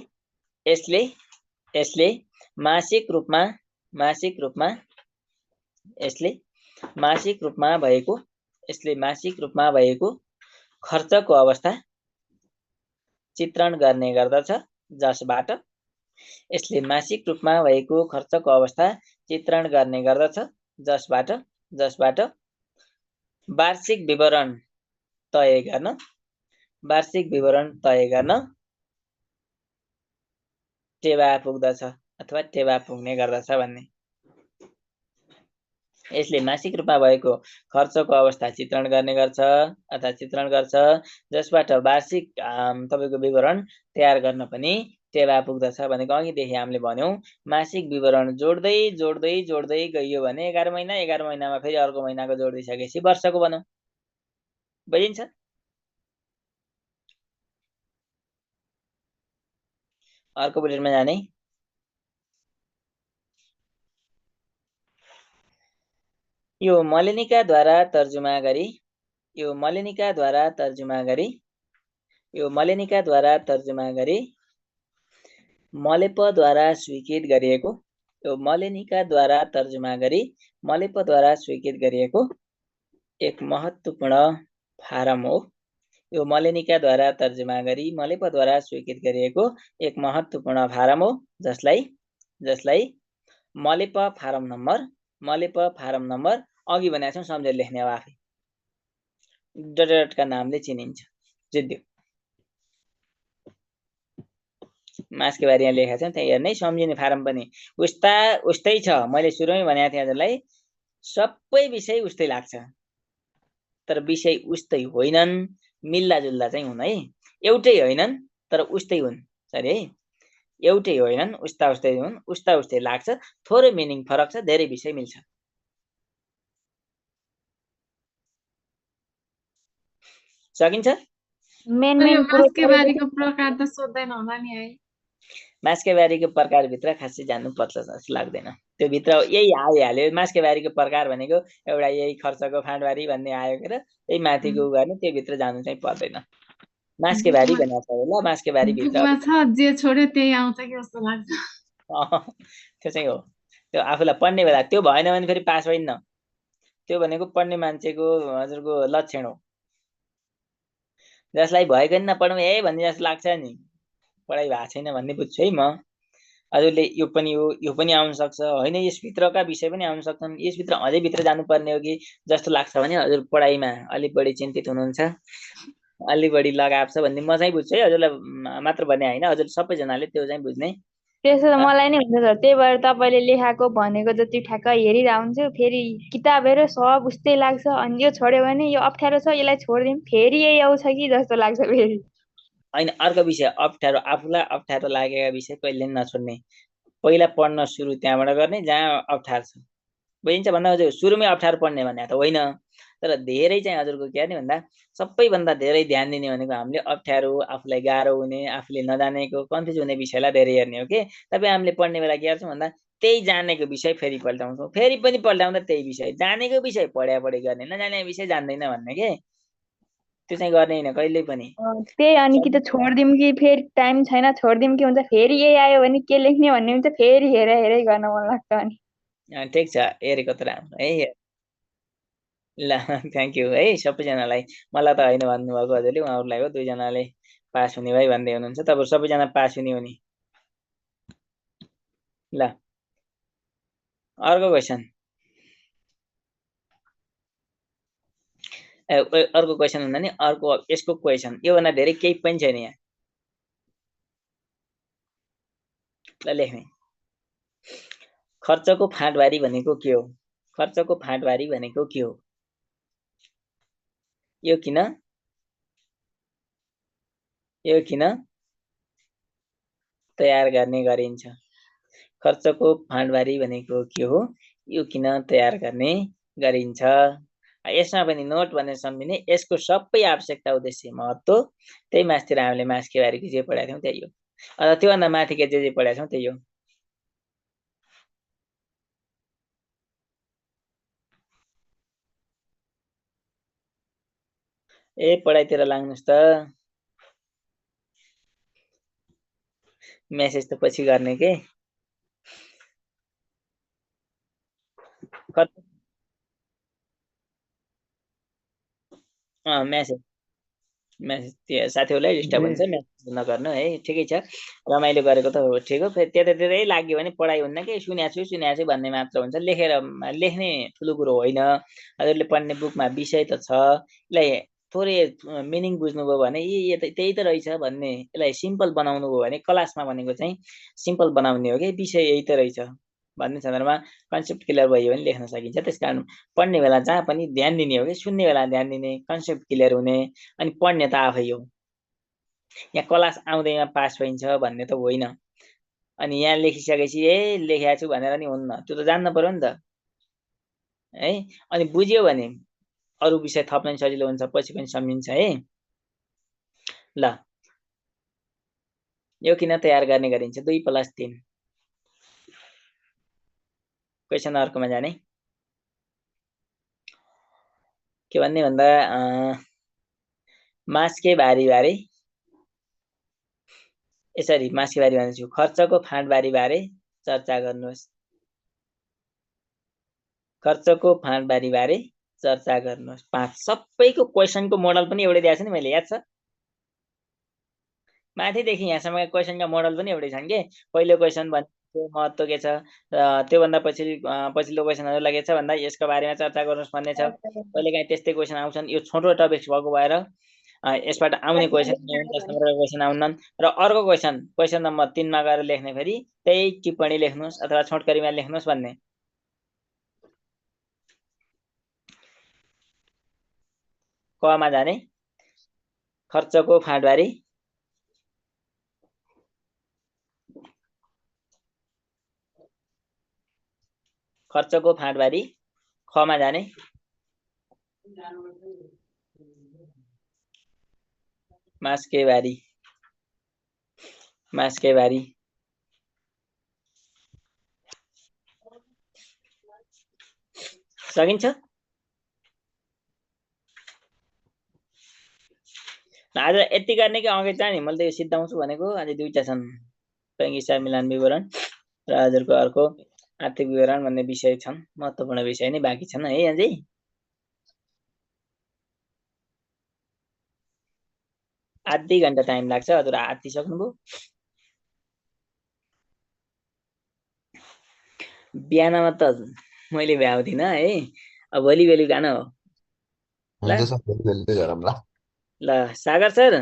मासिक रूपमा भएको खर्चको अवस्था चित्रण गर्ने गर्दछ, जसबाट वार्षिक विवरण तय गर्न टेवा पुग्दछ अथवा टेवा पुग्ने गर्दछ भन्ने। यसले मासिक रूपमा भएको खर्चको अवस्था चित्रण गर्ने गर्छ अथवा चित्रण गर्छ, जसबाट वार्षिक तपाईको विवरण तयार गर्न पनि टेवा पुग्दछ भनेको अघिदेखि हामीले भन्यौं। मासिक विवरण जोड्दै गइयो भने 11 महिना, 11 महिनामा फेरि अर्को महिनाको जोड्दै सकेपछि वर्षको बनौं। बुझिन्छ? अर्को बुलेटमा जाने। यो मलेनिकाद्वारा तर्जुमा गरी मलेपद्वारा स्वीकृत गरिएको एक महत्त्वपूर्ण फारम हो। यो मलेनिकाद्वारा तर्जुमा गरी मलेपद्वारा स्वीकृत गरिएको एक महत्त्वपूर्ण फारम हो, जसलाई मलेप फारम नम्बर अघि भनेको छौं, सम्झेर लेख्ने हो आफै। डटका नामले चिनिन्छ। जित्यो। मासको बारे यहाँ लेखेको छ त्यहाँ हेर्नै सम्झिने फारम पनि उस्तै छ। मैले सुरुमै भनेको थिएँ हजुरलाई सबै विषय उस्तै लाग्छ तर विषय उस्तै होइनन्, मिल्दा जुल्दा चाहिँ हुन् है। एउटै होइनन् तर उस्तै हुन्। सरी है, एउटै होइनन् उस्ता उस्तै हुन्, उस्ता उस्तै लाग्छ, थोरै मिनिङ फरक छ, धेरै विषय मिल्छ। सकिन्छ? मेन यो कुरो मास्केबारीको प्रकार त सोध्दैन होला नि है? मास्केबारीको प्रकारभित्र खासै जानु पर्छ जस्तो लाग्दैन। त्यो भित्र यही आइहाल्यो। मास्केबारीको प्रकार भनेको एउटा यही खर्चको फाँटबारी भन्ने आयो के र यही माथिको गर्ने, त्यो भित्र जानु चाहिँ पर्दैन। मास्केबारी भनेको छ ल, मास्केबारी भित्र बुकमा छ जे छोड्यो त्यही आउँछ कि जस्तो लाग्छ। त्यो चाहिँ हो। त्यो आफूलाई पढ्ने बेला त्यो भएन भने फेरि पास होइन। त्यो भनेको पढ्ने मान्छेको हजुरको लक्षण हो। जसलाई भएको नि नपढौँ ए भन्ने जस्तो लाग्छ नि, पढाइ भएको छैन भन्ने बुझ्छु है म। हजुरले यो पनि हो, यो पनि आउन सक्छ होइन, यसभित्रका विषय पनि आउन सक्छन्, यसभित्र अझै भित्र जानुपर्ने हो कि जस्तो लाग्छ भने हजुर पढाइमा अलिक बढी चिन्तित हुनुहुन्छ, अलिक बढी लगाव छ भन्ने म चाहिँ बुझ्छु है। हजुरलाई मात्र भने होइन, हजुर सबैजनाले त्यो चाहिँ बुझ्ने। त्यसो त मलाई नै हुन्छ सर। त्यही भएर तपाईँले लेखाएको भनेको जति ठ्याक्क हेरिरहेको हुन्छु, फेरि किताब हेरेर सब उस्तै लाग्छ, अनि यो छोड्यो भने यो अप्ठ्यारो छ यसलाई छोडिदिउँ, फेरि यही आउँछ कि जस्तो लाग्छ फेरि। होइन, अर्को विषय अप्ठ्यारो, आफूलाई अप्ठ्यारो लागेका विषय कहिले नछोड्ने। पहिला पढ्न सुरु त्यहाँबाट गर्ने जहाँ अप्ठ्यारो छ। बुझिन्छ भन्दा हजुर सुरुमै अप्ठ्यारो पढ्ने भन्ने त होइन, तर धेरै चाहिँ हजुरको के गर्ने भन्दा सबैभन्दा धेरै ध्यान दिने भनेको हामीले अप्ठ्यारो, आफूलाई गाह्रो हुने, आफूले नजानेको कन्फ्युज हुने विषयलाई धेरै हेर्ने हो कि। तपाईँ हामीले पढ्ने बेला के गर्छौँ भन्दा त्यही जानेको विषय फेरि पल्टाउँछौँ, फेरि पनि पल्टाउँदा त्यही विषय, जानेको विषय पढ्या पढी गर्ने, नजानेको विषय जान्दैन भन्ने के। त्यो चाहिँ गर्ने होइन कहिल्यै पनि। त्यही अनि कि त छोडिदिउँ कि फेरि टाइम छैन छोडिदिउँ कि हुन्छ, फेरि यही आयो भने के लेख्ने भन्ने हुन्छ, फेरि हेरै गर्न मन लाग्छ अनि। ठिक छ, हेरेको त राम्रो है। ल थ्याङ्क यू है सबैजनालाई। मलाई त होइन भन्नुभएको हजुरले, उहाँहरूलाई हो। दुईजनाले पास हुने भाइ भन्दै हुनुहुन्छ, तपाईँ सबैजना पास हुने हो नि। ल अर्को क्वेसन। अर्को क्वेसन हुँदा नि अर्को यसको क्वेसन, योभन्दा धेरै केही पनि छैन यहाँ। ल लेख्ने, खर्चको फाँटबारी भनेको के हो? खर्चको फाँटबारी भनेको के हो? यो किन तयार गर्ने गरिन्छ? खर्चको फाँटबारी भनेको के हो? यो किन तयार गर्ने गरिन्छ? यसमा पनि नोट भनेर सम्झिने, यसको सबै आवश्यकता, उद्देश्य, महत्त्व त्यही मासतिर हामीले मास्केबारीको जे पढाएको थियौँ त्यही हो। त्योभन्दा माथिका जे पढाएको छौँ त्यही हो। ए पढाइतिर लाग्नुहोस् त, मेसेज त पछि गर्ने के। मेसेज साथीहरूलाई डिस्टर्बेन्स छ, मेसेज नगर्नु है। ठिकै छ, रमाइलो गरेको त हो, ठिक हो। फेरि त्यतै लाग्यो भने पढाइ हुन्न कि, सुनेको छु भन्ने मात्र हुन्छ। लेख्ने ठुलो कुरो होइन। हजुरले पढ्ने बुकमा विषय त छ, यसलाई थोरै मिनिङ बुझ्नुभयो भने त्यही त रहेछ भन्ने, यसलाई सिम्पल बनाउनु भयो भने क्लासमा भनेको चाहिँ सिम्पल बनाउने हो कि, विषय यही त रहेछ भन्ने सन्दर्भमा कन्सेप्ट क्लियर भयो भने लेख्न सकिन्छ। त्यसकारण पढ्ने बेला जहाँ पनि ध्यान दिने हो कि, सुन्ने बेला ध्यान दिने, कन्सेप्ट क्लियर हुने, अनि पढ्ने त आफै हो। यहाँ क्लास आउँदैमा पास भइन्छ भन्ने त होइन। अनि यहाँ लेखिसकेपछि ए लेखेको छु भनेर नि हुन्न, त्यो त जान्न पर्यो नि त है। अनि बुझ्यो भने अरू विषय थप्न सजिलो हुन्छ, पछि पनि सम्झिन्छ है। ल यो किन तयार गर्ने गरिन्छ? 2 + 3। क्वेसन अर्कोमा जाने, के भन्ने भन्दा मास्केबारी बारे, यसरी मास्केबारी भन्छु, खर्चको फाँटबारी बारे चर्चा गर्नुहोस्। खर्चको फाँटबारी बारे चर्चा गर्नुहोस्। 5 सबैको क्वेसनको मोडल पनि एउटै दिएको छ नि मैले, याद छ? माथिदेखि यहाँसम्मका क्वेसनका मोडल पनि एउटै छन् के। पहिलो क्वेसन भने महत्त्व के छ त्योभन्दा पछिल्लो क्वेसनहरूलाई के छ भन्दा यसको बारेमा चर्चा गर्नुहोस् भन्ने छ। कहिलेकाहीँ त्यस्तै क्वेसन आउँछन्। यो छोटो टपिक्स भएको भएर यसबाट आउने क्वेसन 10 नम्बरको क्वेसन आउनन्। र अर्को क्वेसन नम्बर 3 मा गएर लेख्ने फेरि त्यही टिप्पणी लेख्नुहोस् अथवा छोटकरीमा लेख्नुहोस् भन्ने। कमा जाने खर्चको फाँटबारी खमा जाने मासके बारी सकिन्छ। आज यति गर्ने कि अघि जाने मैले त यो सिद्धाउँछु भनेको। आज दुईटा छन्, बैंक हिसाब मिलान विवरण र हजुरको अर्को आर्थिक विवरण भन्ने विषय छन्। महत्त्वपूर्ण विषय नै बाँकी छन् है। अझै आधी घन्टा टाइम लाग्छ। हजुर आधी सक्नुभयो। बिहानमा त मैले भ्याउँदिनँ है। अब भोलि बेलुका न हो। ल सागर सर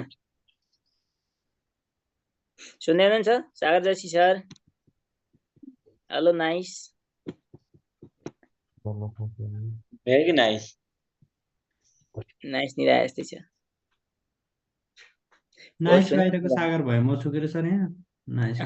सुन्दै हुनुहुन्छ? Sagar Joshi sir hello. Nice very nice निरा यस्तै छ। नाइस बाहिरको सागर भयो, म छुकेर सर यहाँ नाइस